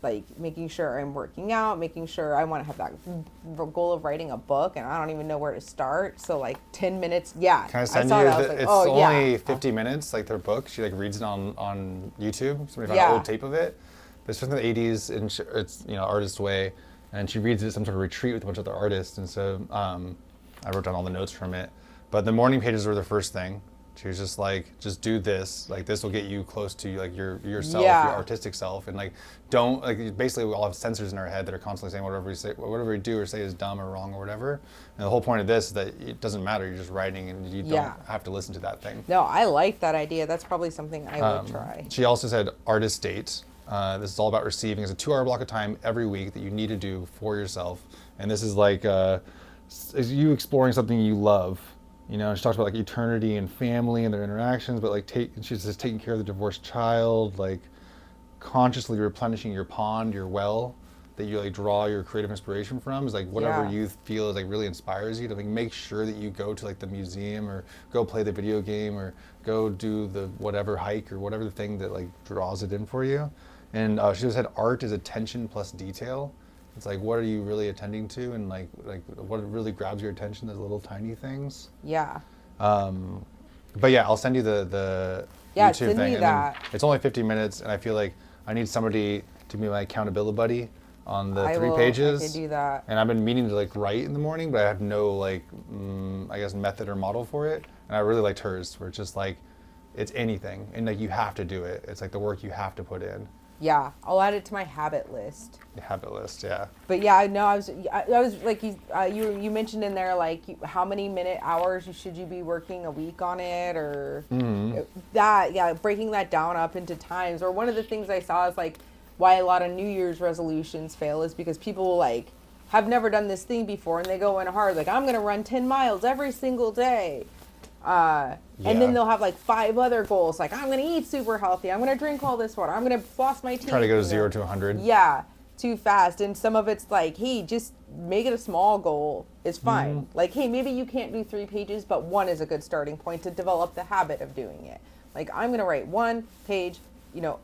like making sure I'm working out, making sure I want to have that goal of writing a book, and I don't even know where to start. So like 10 minutes, Can I send you? It's only 50 minutes, like their book. She like reads it on YouTube. Somebody found an old tape of it. But it's from the 80s, and it's artist way, and she reads it at some sort of retreat with a bunch of other artists. And so I wrote down all the notes from it. But the morning pages were the first thing. She was just like, just do this. Like this will get you close to like yourself, Yeah. your artistic self, and like don't like basically we all have sensors in our head that are constantly saying whatever we do or say is dumb or wrong or whatever. And the whole point of this is that it doesn't matter. You're just writing, and you don't have to listen to that thing. No, I like that idea. That's probably something I would try. She also said artist date. This is all about receiving. It's a 2-hour block of time every week that you need to do for yourself. And this is like is you exploring something you love. You know, she talks about like eternity and family and their interactions, but like she says taking care of the divorced child, like consciously replenishing your pond, your well that you like draw your creative inspiration from is like whatever you feel is like really inspires you to like make sure that you go to like the museum or go play the video game or go do the whatever hike or whatever the thing that like draws it in for you. And she just said art is attention plus detail. It's like, what are you really attending to, and like what really grabs your attention? Those little tiny things. Yeah. But yeah, I'll send you the Yeah, YouTube send thing. me And that. then it's only 50 minutes, and I feel like I need somebody to be my accountability buddy on the 3 pages. I could do that. And I've been meaning to like write in the morning, but I have no like, I guess method or model for it. And I really liked hers, where it's just like, it's anything, and like you have to do it. It's like the work you have to put in. Yeah, I'll add it to my habit list. The habit list, yeah. But yeah, no, I was like you mentioned in there like how many hours should you be working a week on it or that breaking that down up into times. Or one of the things I saw is like why a lot of New Year's resolutions fail is because people like have never done this thing before and they go in hard like I'm gonna run 10 miles every single day. And then they'll have like 5 other goals, like I'm going to eat super healthy, I'm going to drink all this water, I'm going to floss my teeth. Try to go to 0 to 100. Yeah, too fast. And some of it's like, hey, just make it a small goal. It's fine. Like, hey, maybe you can't do 3 pages, but 1 is a good starting point to develop the habit of doing it. Like I'm going to write 1 page,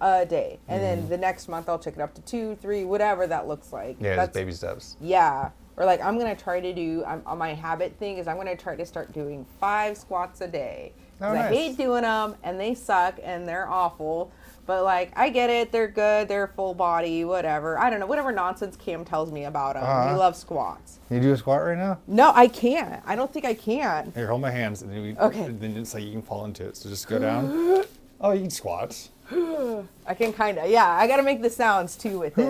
a day. And then the next month I'll check it up to 2, 3, whatever that looks like. Yeah, that's baby steps. Yeah. Or like I'm going to try to do, on my habit thing is I'm going to try to start doing 5 squats a day. Oh, nice. I hate doing them and they suck and they're awful. But like, I get it. They're good. They're full body, whatever. I don't know. Whatever nonsense Cam tells me about them. He loves squats. Can you do a squat right now? No, I can't. I don't think I can. Here, hold my hands. And then it's like you can fall into it. So just go down. Oh, you can squat. I can kind of, yeah. I got to make the sounds too with it.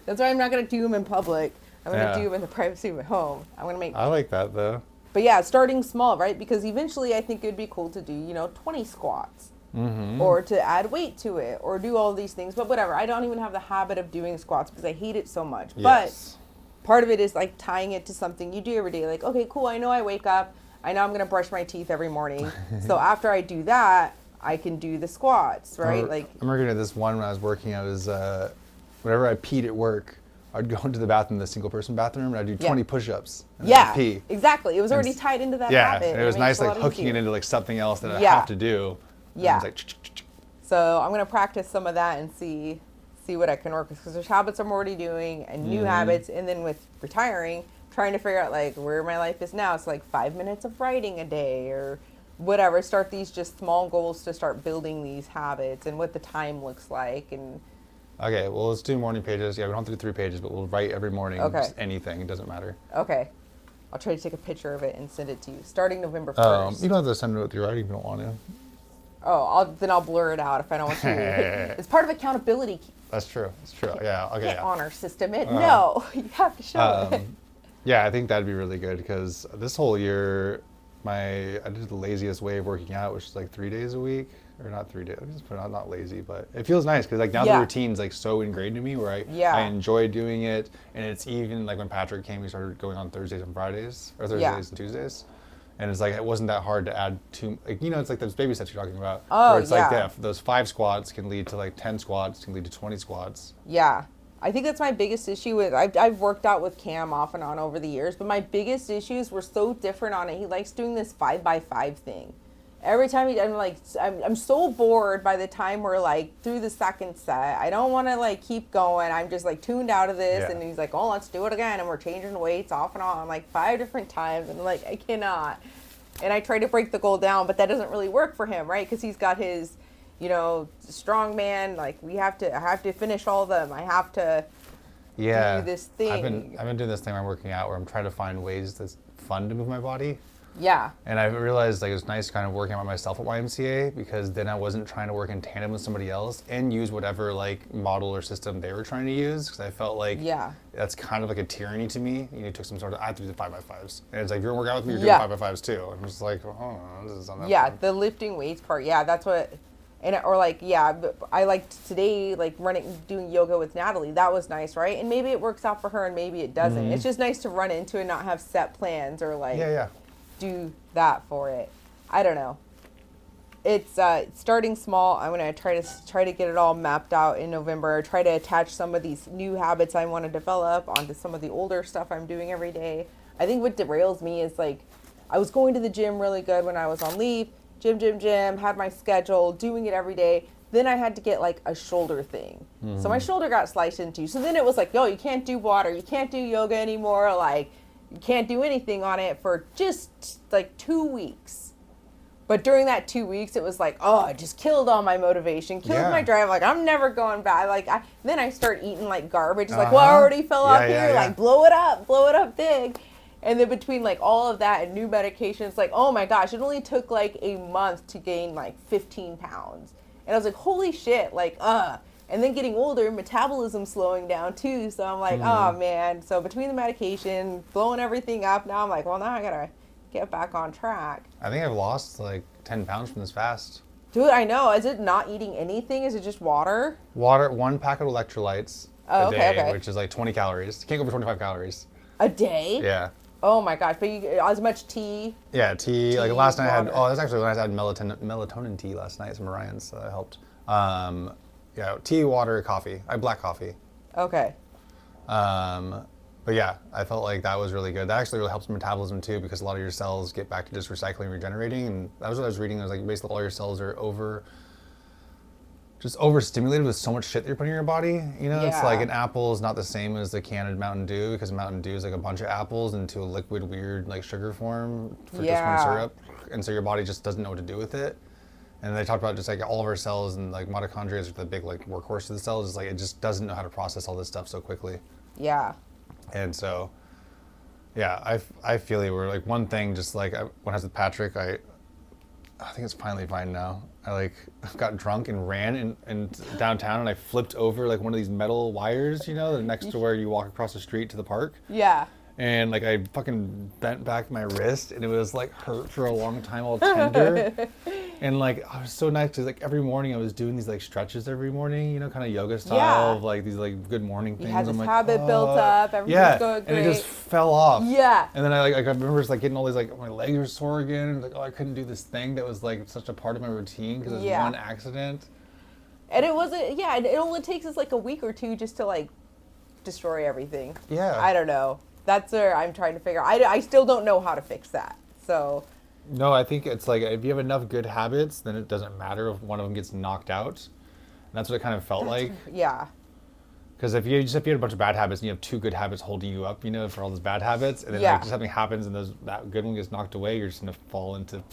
That's why I'm not going to do them in public. I'm going to do them in the privacy of my home. I'm going to make. I like that though. But yeah, starting small, right? Because eventually I think it'd be cool to do, 20 squats. Or to add weight to it, or do all these things. But whatever, I don't even have the habit of doing squats because I hate it so much. Yes. But part of it is like tying it to something you do every day. Like, okay, cool, I know I wake up. I know I'm going to brush my teeth every morning. So after I do that, I can do the squats, right? I'm working at this one when I was working. I was, whenever I peed at work, I'd go into the bathroom, the single person bathroom, and I'd do 20 push-ups. And I'd pee. Exactly. It was already tied into that habit. Yeah, and it was nice like hooking it into like something else that I have to do. Yeah. Like, so I'm going to practice some of that and see what I can work with. Because there's habits I'm already doing and new habits. And then with retiring, trying to figure out like where my life is now. So like 5 minutes of writing a day or whatever. Start these just small goals to start building these habits and what the time looks like. And okay, well, let's do morning pages. Yeah, we don't have to do 3 pages, but we'll write every morning. Okay. Just anything. It doesn't matter. Okay. I'll try to take a picture of it and send it to you. Starting November 1st. You don't have to send it with your writing if you don't want to. Oh, then I'll blur it out if I don't want to. It's part of accountability. That's true. It's true. Yeah. Okay. Can't honor system it. No, you have to show it. Yeah, I think that'd be really good because this whole year, I did the laziest way of working out, which is like 3 days a week, or not 3 days. Not lazy, but it feels nice because like now the routine's like so ingrained in me where I enjoy doing it, and it's even like when Patrick came, we started going on Thursdays and Fridays, or Thursdays and Tuesdays. And it's like, it wasn't that hard to add it's like those baby steps you're talking about. Oh, where it's like those 5 squats can lead to like 10 squats, can lead to 20 squats. Yeah. I think that's my biggest issue with, I've worked out with Cam off and on over the years, but my biggest issues were so different on it. He likes doing this 5x5 thing. Every time I'm so bored by the time we're like through the second set. I don't want to like keep going. I'm just like tuned out of this. And he's like, oh, let's do it again. And we're changing weights off and on like 5 different times. And like, I cannot. And I try to break the goal down, but that doesn't really work for him, right? Because he's got his, strong man. Like I have to finish all of them. I have to do this thing. I've been doing this thing where I'm working out where I'm trying to find ways that's fun to move my body. Yeah. And I realized like it was nice kind of working by myself at YMCA because then I wasn't trying to work in tandem with somebody else and use whatever like model or system they were trying to use because I felt like that's kind of like a tyranny to me. You know, took some sort of, I have to do the 5x5s. And it's like, if you're working out with me, you're doing 5x5s too. I'm just like, oh, this is not that fun. The lifting weights part. Yeah, that's what, or like, I liked today, like doing yoga with Natalie. That was nice, right? And maybe it works out for her and maybe it doesn't. It's just nice to run into and not have set plans or like. Do that for it. I don't know. It's starting small. I'm gonna try to get it all mapped out in November. Try to attach some of these new habits I want to develop onto some of the older stuff I'm doing every day. I think what derails me is like I was going to the gym really good when I was on leave. Gym, had my schedule, doing it every day. Then I had to get like a shoulder thing. So my shoulder got sliced into. So then it was like, yo, you can't do water, you can't do yoga anymore. Like you can't do anything on it for just like 2 weeks. But during that 2 weeks, it was like, oh, it just killed all my motivation, killed my drive. Like, I'm never going back. Like, then I start eating like garbage. It's like, well, I already fell off here. Like, blow it up big. And then between like all of that and new medications, like, oh my gosh, it only took like a month to gain like 15 pounds. And I was like, holy shit, like, And then getting older, metabolism slowing down too. So I'm like, oh man. So between the medication, blowing everything up, now I'm like, well, now I gotta get back on track. I think I've lost like 10 pounds from this fast. Dude, I know. Is it not eating anything? Is it just water? Water, 1 pack of electrolytes a day, which is like 20 calories. Can't go over 25 calories. A day? Yeah. Oh my gosh. But as much tea? Yeah, tea. Like last night I had, that's actually when I had melatonin tea last night, some Orion's, so that helped. Yeah, tea, water, coffee. I have black coffee. Okay. But yeah, I felt like that was really good. That actually really helps metabolism too, because a lot of your cells get back to just recycling and regenerating. And that was what I was reading. It was like basically all your cells are overstimulated with so much shit that you're putting in your body. You know, it's like an apple is not the same as the canned Mountain Dew, because Mountain Dew is like a bunch of apples into a liquid, weird like sugar form for just one syrup. And so your body just doesn't know what to do with it. And they talked about just like all of our cells and like mitochondria is the big like workhorse of the cells. It's like it just doesn't know how to process all this stuff so quickly. Yeah. And so, yeah, I feel you. Were like one thing, just like when I was with Patrick, I think it's finally fine now. I like got drunk and ran in downtown, and I flipped over like one of these metal wires, you know, next to where you walk across the street to the park. Yeah. And like I fucking bent back my wrist, and it was like hurt for a long time, all tender. And like I was so nice because like every morning I was doing these like stretches every morning, you know, kind of yoga style of like these like good morning things. You had this I'm like, habit built up, everything's going great. And it just fell off. Yeah. And then I remember just like getting all these like my legs were sore again. Like, oh, I couldn't do this thing that was like such a part of my routine because it was one accident. And it wasn't. Yeah, it only takes us like a week or two just to like destroy everything. Yeah. I don't know. That's where I'm trying to figure. I still don't know how to fix that. So. No, I think it's like if you have enough good habits, then it doesn't matter if one of them gets knocked out. And that's what it kind of felt like. Yeah. Because if you had a bunch of bad habits and you have 2 good habits holding you up, you know, for all those bad habits, and then like just something happens and that good one gets knocked away, you're just gonna fall into.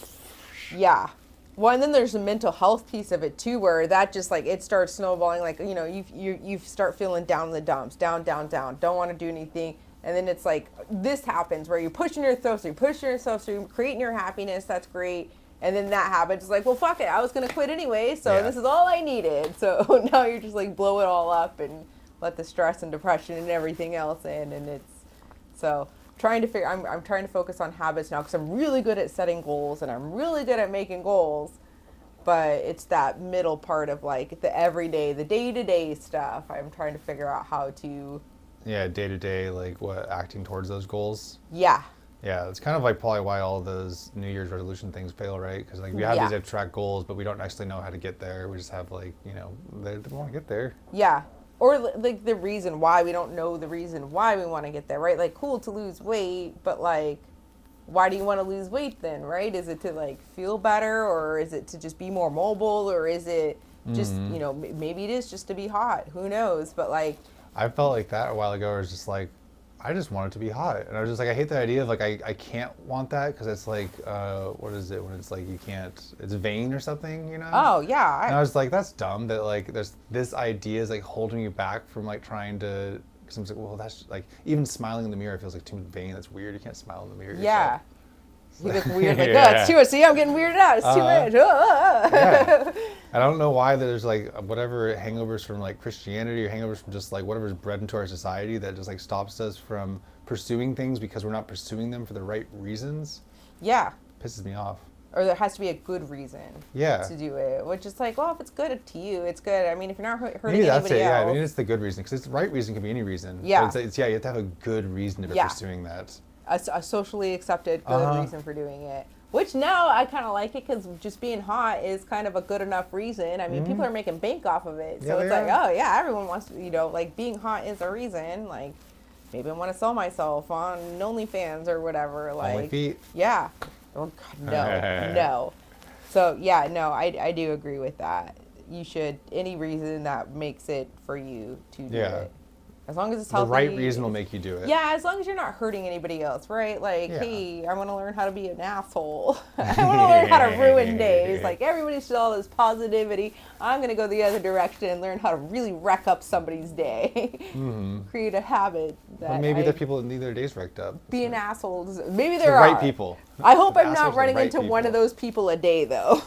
Yeah. Well, and then there's the mental health piece of it too, where that just like it starts snowballing. Like, you know, you start feeling down in the dumps, down, don't want to do anything. And then it's like, this happens where you're pushing yourself through, creating your happiness, that's great. And then that happens, it's like, well, fuck it, I was going to quit anyway, so this is all I needed. So now you're just like, blow it all up and let the stress and depression and everything else in. And it's, so I'm trying to focus on habits now because I'm really good at setting goals and I'm really good at making goals. But it's that middle part of like the everyday, the day-to-day stuff. I'm trying to figure out how to... Yeah, day-to-day, like acting towards those goals. Yeah. Yeah, it's kind of like probably why all those New Year's resolution things fail, right? Because like we have these abstract goals, but we don't actually know how to get there. We just have like, you know, they want to get there. Yeah. Or like the reason why, we don't know the reason why we want to get there, right? Like, cool to lose weight, but like, why do you want to lose weight then, right? Is it to like feel better, or is it to just be more mobile, or is it just, you know, maybe it is just to be hot. Who knows? But like... I felt like that a while ago. I was just like, I just wanted to be hot. And I was just like, I hate the idea of like, I can't want that because it's like, what is it when it's like you can't, it's vain or something, you know? Oh, yeah. And I was like, that's dumb that like there's this idea is like holding you back from like trying to, because I'm like, well, that's like, even smiling in the mirror feels like too vain. That's weird. You can't smile in the mirror. Yeah. Yourself. He gets weird, like, oh, it's too much. See, I'm getting weirded out. It's too much. Yeah. I don't know why there's like whatever hangovers from like Christianity or hangovers from just like whatever's bred into our society that just like stops us from pursuing things because we're not pursuing them for the right reasons. Yeah. Pisses me off. Or there has to be a good reason to do it. Which is like, well, if it's good to you, it's good. I mean, if you're not hurting maybe that's anybody it. else. Yeah, I mean, it's the good reason because the right reason can be any reason. Yeah. But it's you have to have a good reason to be pursuing that. A socially accepted good reason for doing it. Which now I kind of like it because just being hot is kind of a good enough reason. I mean, people are making bank off of it. So it's like, oh, yeah, everyone wants to, like being hot is a reason. Like, maybe I want to sell myself on OnlyFans or whatever. Like, Only feet? Yeah. Oh, God, no. So, yeah, no, I do agree with that. You should, any reason that makes it for you to do it. As long as it's healthy. The right reason will make you do it. Yeah, as long as you're not hurting anybody else, right? Like, hey, I want to learn how to be an asshole. I want to learn how to ruin days. Like, everybody should all this positivity. I'm going to go the other direction and learn how to really wreck up somebody's day. Create a habit that but maybe there are people that need their days wrecked up. Being assholes. Maybe there are. The right people. I hope I'm not running into one of those people a day, though.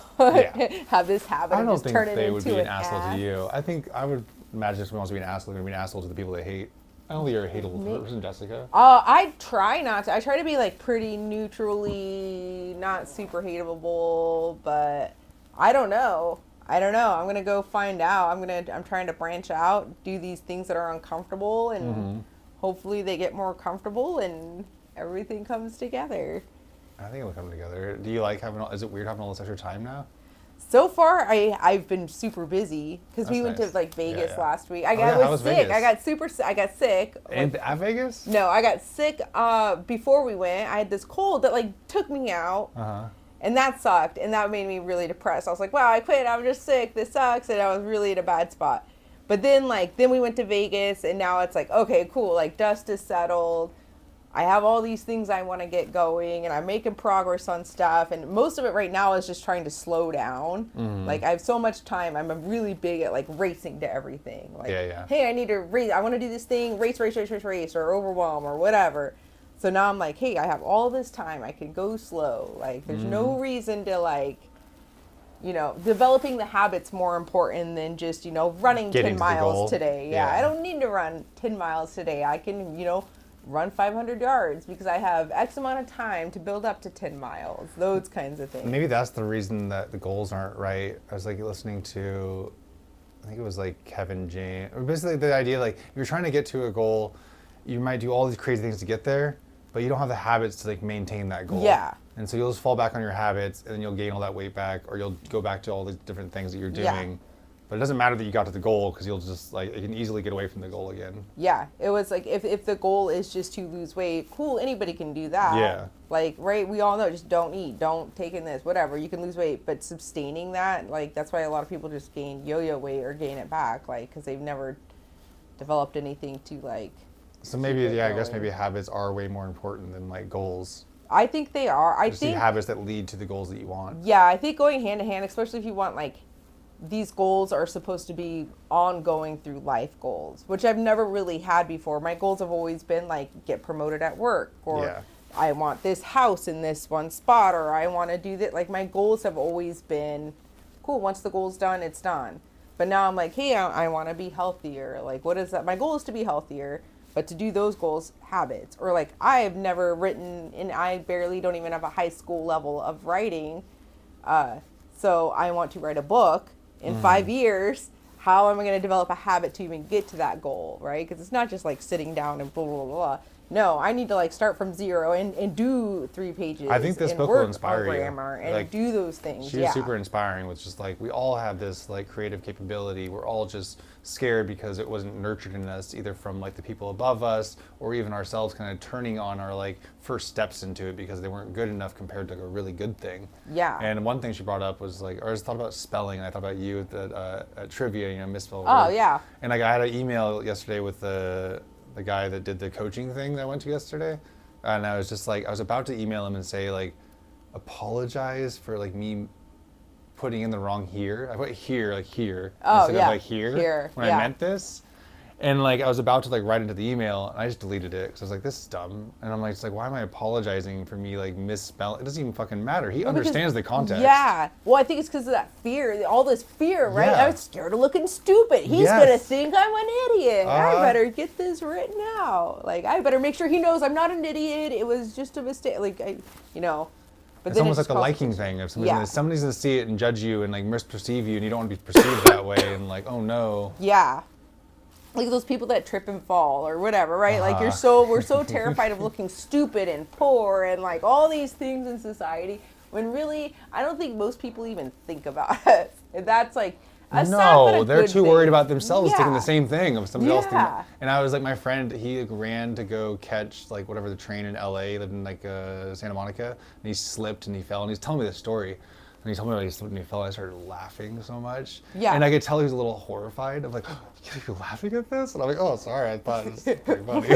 Have this habit I and don't just think turn it they into would be an asshole ass. to you. I think I would imagine if someone wants to be an asshole, they're going to be an asshole to the people they hate. I don't think you're a hateable person, Jessica. I try not to. I try to be like pretty neutrally, not super hateable, but I don't know. I'm gonna go find out. I'm trying to branch out, do these things that are uncomfortable, and hopefully they get more comfortable and everything comes together. I think it'll come together. Do you like is it weird having all this extra time now? So far, I've been super busy because we went to nice. like Vegas last week. I was sick. Vegas? I got sick. At Vegas? No, I got sick before we went. I had this cold that like took me out. And that sucked, and that made me really depressed. I was like, wow, I quit. I'm just sick. This sucks, and I was really in a bad spot. But then we went to Vegas, and now it's like, okay, cool. Like, dust is settled. I have all these things I want to get going, and I'm making progress on stuff. And most of it right now is just trying to slow down. Like, I have so much time. I'm really big at, like, racing to everything. Like, hey, I need to race. I want to do this thing, race, or overwhelm, or whatever. So now I'm like, hey, I have all this time. I can go slow. Like, there's no reason to, like, developing the habits more important than just, running 10 miles today. Yeah, I don't need to run 10 miles today. I can, run 500 yards because I have X amount of time to build up to 10 miles. Those kinds of things. Maybe that's the reason that the goals aren't right. I was like listening to, I think it was like Kevin James. Basically the idea, like, if you're trying to get to a goal, you might do all these crazy things to get there, but you don't have the habits to like maintain that goal. Yeah. And so you'll just fall back on your habits, and then you'll gain all that weight back, or you'll go back to all the different things that you're doing. Yeah. But it doesn't matter that you got to the goal, because you'll just like, you can easily get away from the goal again. Yeah, it was like if the goal is just to lose weight, cool, anybody can do that. Yeah. Like, right, we all know, just don't eat, don't take in this, whatever. You can lose weight, but sustaining that, like, that's why a lot of people just gain yo-yo weight or gain it back, like, because they've never developed anything to, like. So maybe, I guess maybe habits are way more important than like goals. I think they are. I think habits that lead to the goals that you want. Yeah, I think going hand in hand, especially if you want, like, these goals are supposed to be ongoing through life goals, which I've never really had before. My goals have always been like get promoted at work, or I want this house in this one spot, or I want to do that. Like, my goals have always been cool. Once the goal's done, it's done. But now I'm like, hey, I want to be healthier. Like, what is that? My goal is to be healthier, but to do those goals, habits. Or like, I have never written, and I barely don't even have a high school level of writing. So I want to write a book. In 5 years, how am I going to develop a habit to even get to that goal, right? Because it's not just like sitting down and blah, blah, blah, blah. No, I need to like start from zero and do 3 pages. I think this book will inspire you. Grammar and like, do those things. She's super inspiring with just like, we all have this like creative capability. We're all just scared because it wasn't nurtured in us, either from like the people above us or even ourselves kind of turning on our like first steps into it because they weren't good enough compared to like, a really good thing. Yeah. And one thing she brought up was like, or I just thought about spelling, and I thought about you at trivia, misspelled Oh, word. yeah. And like, I had an email yesterday with the guy that did the coaching thing that I went to yesterday. And I was just like, I was about to email him and say like, apologize for like me putting in the wrong here. I put here, like here, instead of like here when I meant this. And like I was about to like write into the email, and I just deleted it because I was like, "This is dumb." And I'm like, "It's like, why am I apologizing for me like misspelling? It doesn't even fucking matter. He understands the context." Yeah. Well, I think it's because of that fear, all this fear, right? Yeah. I was scared of looking stupid. He's gonna think I'm an idiot. I better get this written out. Like, I better make sure he knows I'm not an idiot. It was just a mistake. Like, But it's almost like the liking thing. If somebody's gonna see it and judge you and like misperceive you, and you don't want to be perceived that way, and like, oh no. Yeah. Like those people that trip and fall or whatever, right? Like we're so terrified of looking stupid and poor and like all these things in society when really I don't think most people even think about it. And that's like a sad but a they're good too thing. worried about themselves thinking the same thing of somebody else thinking. And I was like, my friend, he ran to go catch like whatever the train in LA, lived in like Santa Monica, and he slipped and he fell, and he's telling me this story. And he told me about he slipped and he fell, and I started laughing so much. Yeah. And I could tell he was a little horrified. I'm like, oh, you're laughing at this? And I'm like, oh, sorry, I thought it was pretty funny.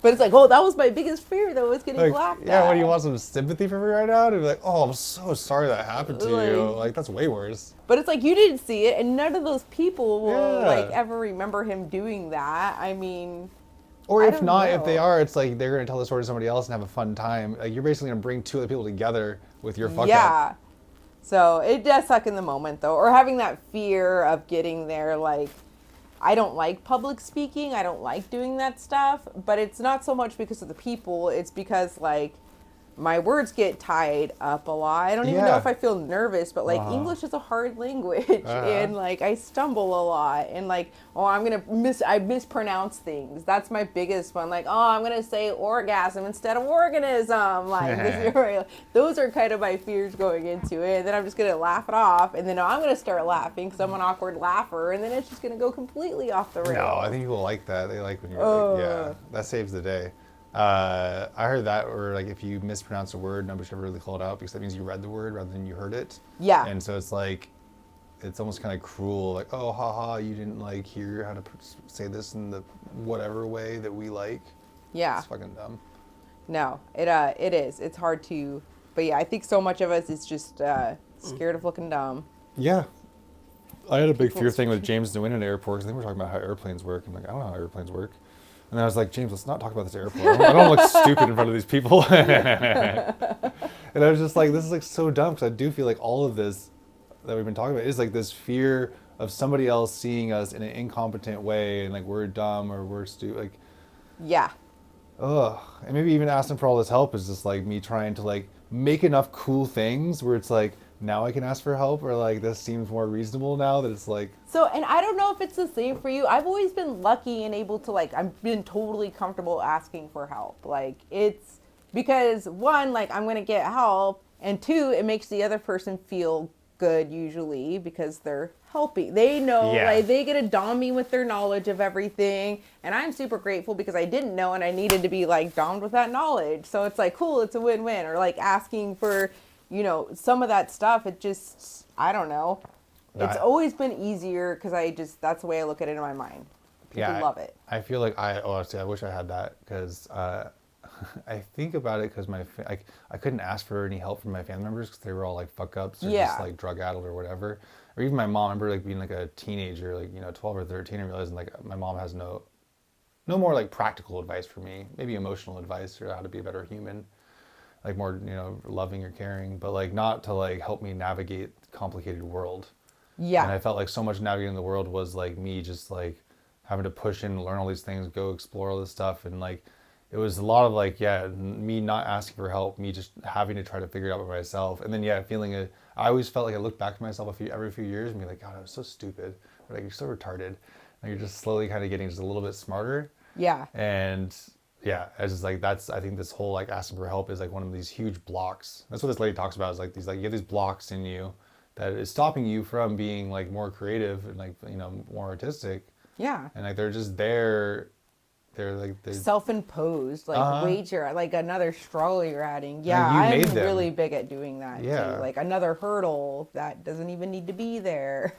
But it's like, oh, that was my biggest fear, though, was getting laughed at. Yeah, when you want some sympathy from me right now, to be like, oh, I'm so sorry that happened to you. Like, that's way worse. But it's like, you didn't see it, and none of those people will, like, ever remember him doing that. I mean... Or if not, if they are, it's like they're going to tell the story to somebody else and have a fun time. Like, you're basically going to bring two other people together with your fuck up. Yeah. So it does suck in the moment, though. Or having that fear of getting there, like, I don't like public speaking. I don't like doing that stuff. But it's not so much because of the people. It's because, like, my words get tied up a lot. I don't even know if I feel nervous, but like English is a hard language and like I stumble a lot and like, oh, I mispronounce things. That's my biggest one. Like, oh, I'm going to say orgasm instead of organism. Like those are kind of my fears going into it. And then I'm just going to laugh it off. And then I'm going to start laughing because I'm an awkward laugher. And then it's just going to go completely off the rails. No, I think people like that. They like when you're like, yeah, that saves the day. I heard that, or like if you mispronounce a word, nobody should ever really call it out because that means you read the word rather than you heard it. Yeah. And so it's like, it's almost kind of cruel. Like, oh, haha, you didn't like hear how to say this in the whatever way that we like. Yeah. It's fucking dumb. No, it is. It's hard to, but yeah, I think so much of us is just scared of looking dumb. Yeah. I had a big fear thing with James doing in an airport because they were talking about how airplanes work. I'm like, I don't know how airplanes work. And I was like, James, let's not talk about this airport. I don't look stupid in front of these people. And I was just like, this is like so dumb because I do feel like all of this that we've been talking about is like this fear of somebody else seeing us in an incompetent way and like we're dumb or we're stupid. Like, yeah. Ugh. And maybe even asking for all this help is just like me trying to like make enough cool things where it's like, now I can ask for help, or like this seems more reasonable now that it's like. So, and I don't know if it's the same for you. I've always been lucky and able to like, I've been totally comfortable asking for help. Like it's because one, like I'm going to get help, and two, it makes the other person feel good usually because they're helping. They know, like they get to dom me with their knowledge of everything. And I'm super grateful because I didn't know and I needed to be like dommed with that knowledge. So it's like, cool, it's a win-win. Or like asking for, you know, some of that stuff, it just, I don't know. It's always been easier because that's the way I look at it in my mind. People love it. I feel like I wish I had that because I think about it because I couldn't ask for any help from my family members because they were all like fuck ups or just like drug addled or whatever. Or even my mom, I remember like being like a teenager, like, 12 or 13 and realizing like my mom has no more like practical advice for me, maybe emotional advice or how to be a better human. Like more, loving or caring, but like not to like help me navigate the complicated world. Yeah. And I felt like so much navigating the world was like me just like having to push in, learn all these things, go explore all this stuff. And like, it was a lot of like, me not asking for help, me just having to try to figure it out by myself. And then, I always felt like I looked back at myself every few years and be like, God, I was so stupid. Or like, you're so retarded. And you're just slowly kind of getting just a little bit smarter. Yeah. And yeah, it's just like I think this whole like asking for help is like one of these huge blocks. That's what this lady talks about is like these like you have these blocks in you that is stopping you from being like more creative and like more artistic. Yeah. And like they're just there. They're self-imposed, like wager, like another struggle you're adding. Yeah, I'm really big at doing that too. Like another hurdle that doesn't even need to be there.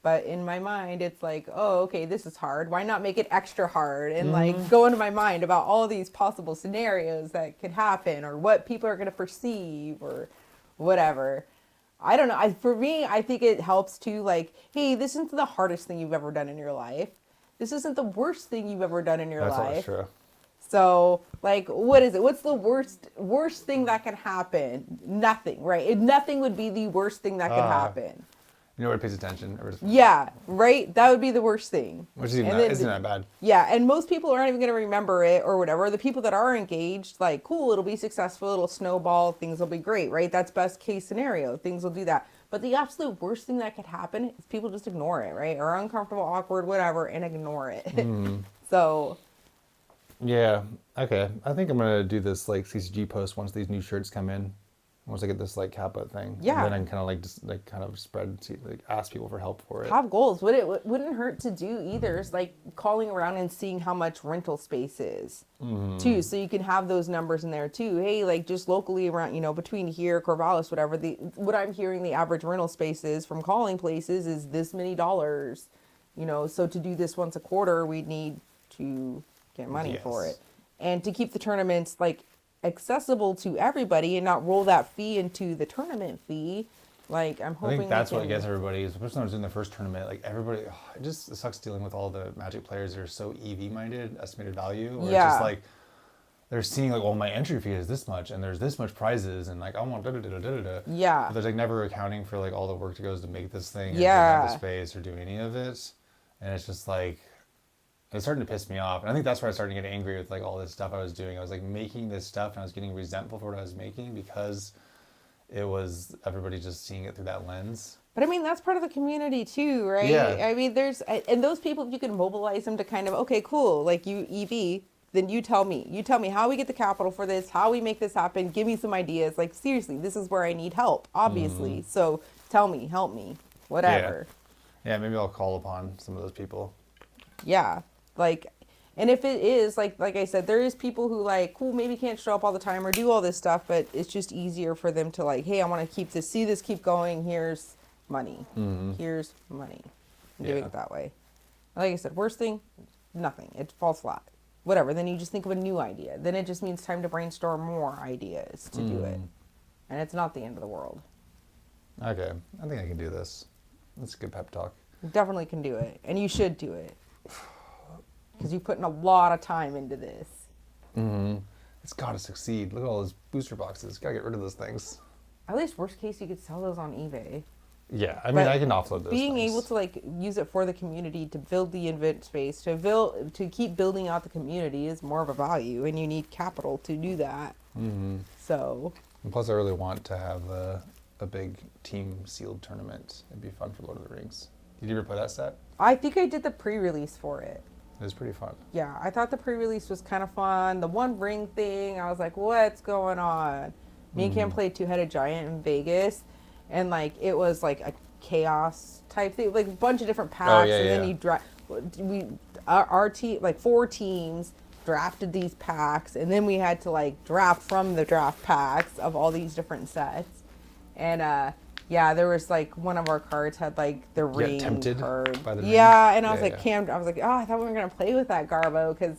But in my mind, it's like, oh, okay, this is hard. Why not make it extra hard? And like go into my mind about all these possible scenarios that could happen or what people are going to perceive or whatever. I don't know. For me, I think it helps to like, hey, this isn't the hardest thing you've ever done in your life. This isn't the worst thing you've ever done in your That's always life. true. So, like, what is it? What's the worst thing that can happen? Nothing, right? Nothing would be the worst thing that could happen. You know, everybody pays attention. Yeah, right? That would be the worst thing. Which is isn't that bad. Yeah, and most people aren't even going to remember it or whatever. The people that are engaged, like, cool, it'll be successful, it'll snowball, things will be great, right? That's best case scenario. Things will do that. But the absolute worst thing that could happen is people just ignore it, right? Or uncomfortable, awkward, whatever, and ignore it. So... Yeah. Okay. I think I'm gonna do this like CCG post once these new shirts come in. Once I get this like Kappa thing. Yeah. And then I can kind of like just like kind of spread to like ask people for help for it. Have goals. What it wouldn't hurt to do either is like calling around and seeing how much rental space is too. So you can have those numbers in there too. Hey, like just locally around, you know, between here, Corvallis, whatever, what I'm hearing the average rental space is from calling places is this many dollars. You know, so to do this once a quarter, we need to get money for it. And to keep the tournaments like accessible to everybody and not roll that fee into the tournament fee. Like I'm hoping I think that's what gets everybody, especially when I was in the first tournament, like everybody, it just sucks dealing with all the Magic players that are so EV minded, estimated value. Or it's just like, they're seeing like, well, my entry fee is this much and there's this much prizes and like, I want da-da-da-da-da-da. Yeah. But there's like never accounting for like all the work that goes to make this thing and rent the space or do any of it. And it's just like, it's starting to piss me off. And I think that's where I started to get angry with like all this stuff I was doing. I was like making this stuff and I was getting resentful for what I was making because it was everybody just seeing it through that lens. But I mean, that's part of the community too, right? Yeah. I mean, and those people, if you can mobilize them to kind of, okay, cool, like you EV, then you tell me how we get the capital for this, how we make this happen, give me some ideas. Like seriously, this is where I need help, obviously. So tell me, help me, whatever. Yeah, maybe I'll call upon some of those people. Yeah. Like, and if it is like I said, there is people who like, cool, maybe can't show up all the time or do all this stuff, but it's just easier for them to like, hey, I want to keep this, see this keep going. Here's money. Here's money. Doing it that way. Like I said, worst thing, nothing. It falls flat. Whatever. Then you just think of a new idea. Then it just means time to brainstorm more ideas to do it. And it's not the end of the world. Okay. I think I can do this. That's a good pep talk. You definitely can do it. And you should do it. Because you're putting a lot of time into this. It's got to succeed. Look at all those booster boxes. Got to get rid of those things. At least worst case, you could sell those on eBay. Yeah, I mean, I can offload those Being things. able to like use it for the community to build the event space, to keep building out the community is more of a value, and you need capital to do that. So. And plus, I really want to have a big team sealed tournament. It'd be fun for Lord of the Rings. Did you ever play that set? I think I did the pre-release for it. It was pretty fun. Yeah, I thought the pre-release was kind of fun. The one ring thing, I was like, what's going on? Me and Cam played Two-Headed Giant in Vegas, and like it was like a chaos type thing, like a bunch of different packs, then you draft. Our team, like 4 teams, drafted these packs, and then we had to like draft from the draft packs of all these different sets, and there was like one of our cards had like the ring tempted card. by the ring? And I was like, Cam, I was like, oh, I thought we were gonna play with that Garbo because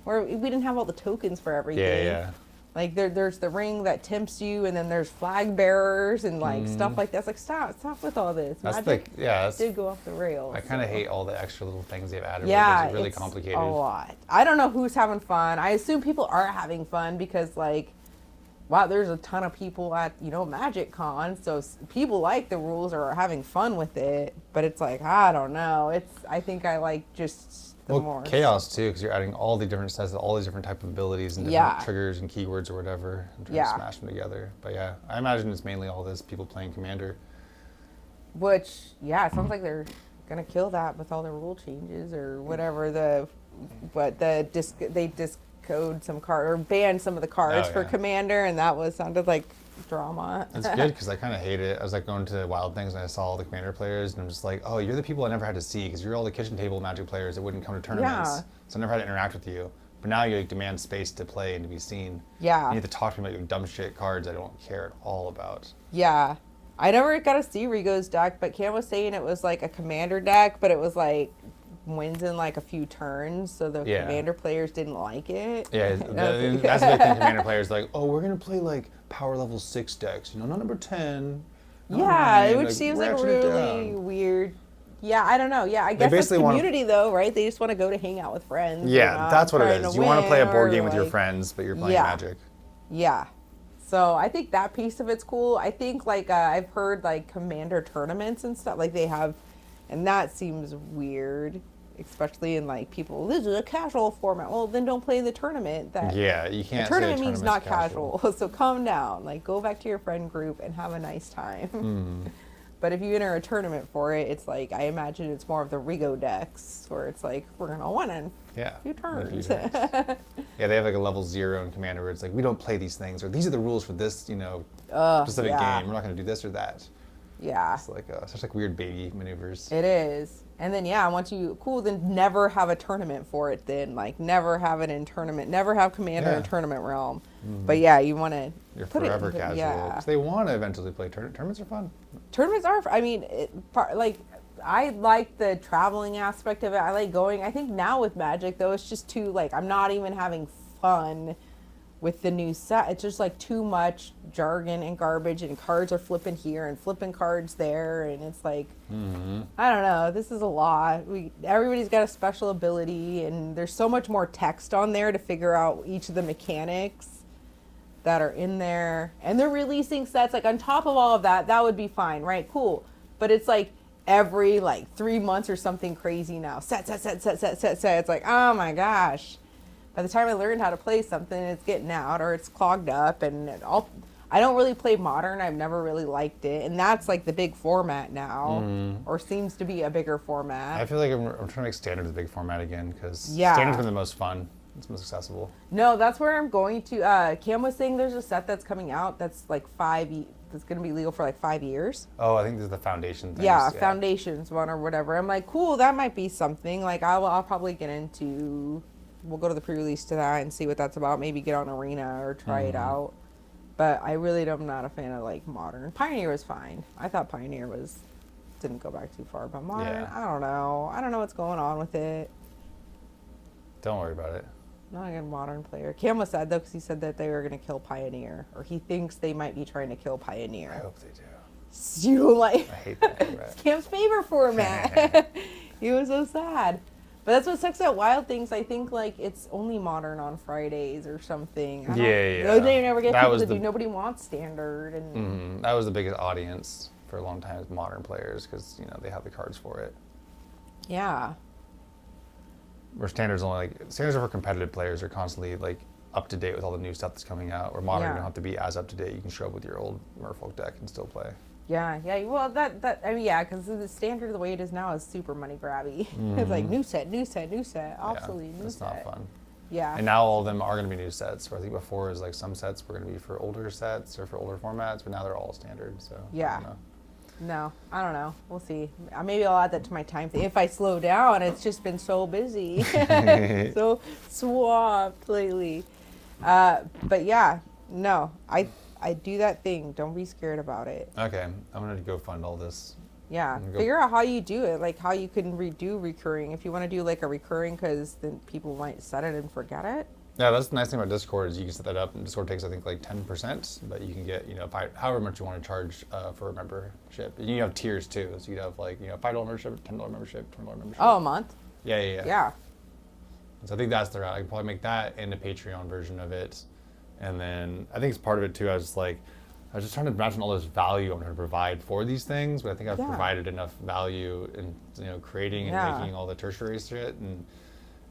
we didn't have all the tokens for everything. Like there's the ring that tempts you, and then there's flag bearers and like stuff like that. It's like stop with all this. That's Magic did go off the rails. I kind of hate all the extra little things they've added. Yeah, it's really complicated. A lot. I don't know who's having fun. I assume people are having fun because like, wow, there's a ton of people at Magic Con, so people like the rules or are having fun with it. But it's like I don't know. I think I like just. More chaos too, because you're adding all the different sets of all these different type of abilities and different triggers and keywords or whatever, and trying to smash them together. But yeah, I imagine it's mainly all this people playing Commander. Which it sounds like they're gonna kill that with all the rule changes or whatever. They discode some card or ban some of the cards for Commander, and that sounded like drama. It's good because I kind of hate it. I was like going to Wild Things and I saw all the Commander players and I'm just like, oh, you're the people I never had to see because you're all the kitchen table Magic players that wouldn't come to tournaments. So I never had to interact with you. But now you like, demand space to play and to be seen. Yeah. You have to talk to me about your dumb shit cards I don't care at all about. Yeah. I never got to see Rigo's deck, but Cam was saying it was like a Commander deck, but it was like wins in like a few turns, so the Commander players didn't like it. Yeah, that's the big thing. Commander players like, oh, we're gonna play like power level 6 decks, not number 10. Yeah, which like, seems we're like actually really down. weird. Yeah, I don't know. Yeah, I guess that's basically wanna- community though, right? They just want to go to hang out with friends. They're Yeah, not that's what it trying is. to You want to play a win board or, game with your like- friends, but you're playing Yeah. Magic. Yeah. So I think that piece of it's cool. I think like I've heard like commander tournaments and stuff like they have, and that seems weird, especially in like people. This is a casual format. Well, then don't play the tournament. That Yeah, you a can't. tournament say means tournament's not casual. So calm down. Like go back to your friend group and have a nice time. But if you enter a tournament for it, it's like I imagine it's more of the Rigo decks where it's like we're gonna win in Yeah. a few turns. Yeah, they have like a level 0 in Commander where it's like we don't play these things, or these are the rules for this, specific yeah. game. We're not going to do this or that. Yeah. It's like such like weird baby maneuvers. It is. And then once you then never have a tournament for it then. Like never have it in tournament, never have commander in tournament realm. But you want to You're put forever it casual. Yeah. 'Cause they want to eventually play tournaments are fun. Tournaments are I mean, I like the traveling aspect of it. I like going. I think now with Magic though it's just too like I'm not even having fun with the new set. It's just like too much jargon and garbage and cards are flipping here and flipping cards there and it's like I don't know, this is a lot. Everybody's got a special ability and there's so much more text on there to figure out each of the mechanics that are in there, and they're releasing sets like on top of all of that would be fine, right? Cool. But it's like every like 3 months or something crazy now. Set. It's like, oh my gosh. By the time I learned how to play something, it's getting out or it's clogged up. And I don't really play Modern. I've never really liked it. And that's like the big format now, or seems to be a bigger format. I feel like I'm trying to make Standard the big format again because Yeah. Standard's been the most fun. It's most accessible. No, that's where I'm going to. Cam was saying there's a set that's coming out that's like that's going to be legal for like 5 years. Oh, I think this is the Foundation thing. Yeah, Foundations one or whatever. I'm like, cool, that might be something. Like, I'll probably get into. We'll go to the pre-release to that and see what that's about. Maybe get on Arena or try it out. But I really am not a fan of like Modern. Pioneer was fine. I thought Pioneer didn't go back too far, but Modern, I don't know. I don't know what's going on with it. Don't worry about it. Not a good Modern player. Cam was sad though because he said that they were going to kill Pioneer, or he thinks they might be trying to kill Pioneer. I hope they do. You don't like? I hate that format. It's Cam's favorite format. He was so sad. But that's what sucks about Wild Things. I think like it's only Modern on Fridays or something. Yeah. They never get That people was to the- do. Nobody wants Standard, and That was the biggest audience for a long time with Modern players because they have the cards for it. yeah. Where Standard's only Standards are for competitive players are constantly like up to date with all the new stuff that's coming out. Where Modern you don't have to be as up to date. You can show up with your old Merfolk deck and still play. Yeah. Well, because the Standard the way it is now is super money grabby. It's like new set, obsolete, new It's set. not fun. Yeah. And now all of them are going to be new sets. Where I think before it was like some sets were going to be for older sets or for older formats, but now they're all standard. So Yeah. I don't know. No, I don't know. We'll see. Maybe I'll add that to my time thing. If I slow down, it's just been so busy. So swamped lately. But yeah, no, I do that thing. Don't be scared about it. Okay, I'm going to go fund all this. Yeah, Go- figure out how you do it, like how you can redo recurring. If you want to do like a recurring, because then people might set it and forget it. Yeah, that's the nice thing about Discord is you can set that up, and Discord takes I think like 10%, but you can get however much you want to charge for a membership. And you have tiers too, so you'd have like $5 membership, $10 membership, $20 membership. Oh, a month? Yeah. Yeah. So I think that's the route. I could probably make that and a Patreon version of it, and then I think it's part of it too. I was just trying to imagine all this value I'm going to provide for these things, but I think I've provided enough value in creating and making all the tertiary shit and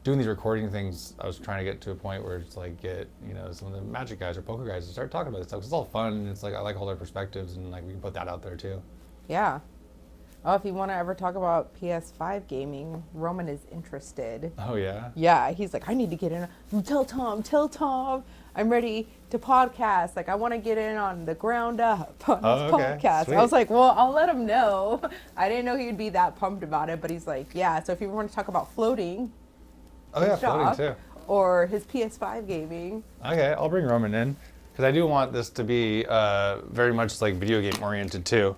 doing these recording things. I was trying to get to a point where it's like get some of the Magic guys or poker guys to start talking about this stuff. 'Cause it's all fun. And it's like I like all their perspectives and like we can put that out there too. Yeah. Oh, if you want to ever talk about PS5 gaming, Roman is interested. Oh yeah. Yeah, he's like, I need to get in. Tell Tom, I'm ready to podcast. Like, I want to get in on the ground up on this podcast. Sweet. I was like, well, I'll let him know. I didn't know he'd be that pumped about it, but he's like, yeah. So if you want to talk about floating, Oh yeah, shop, floating too. or his PS5 gaming. Okay, I'll bring Roman in because I do want this to be very much like video game oriented too.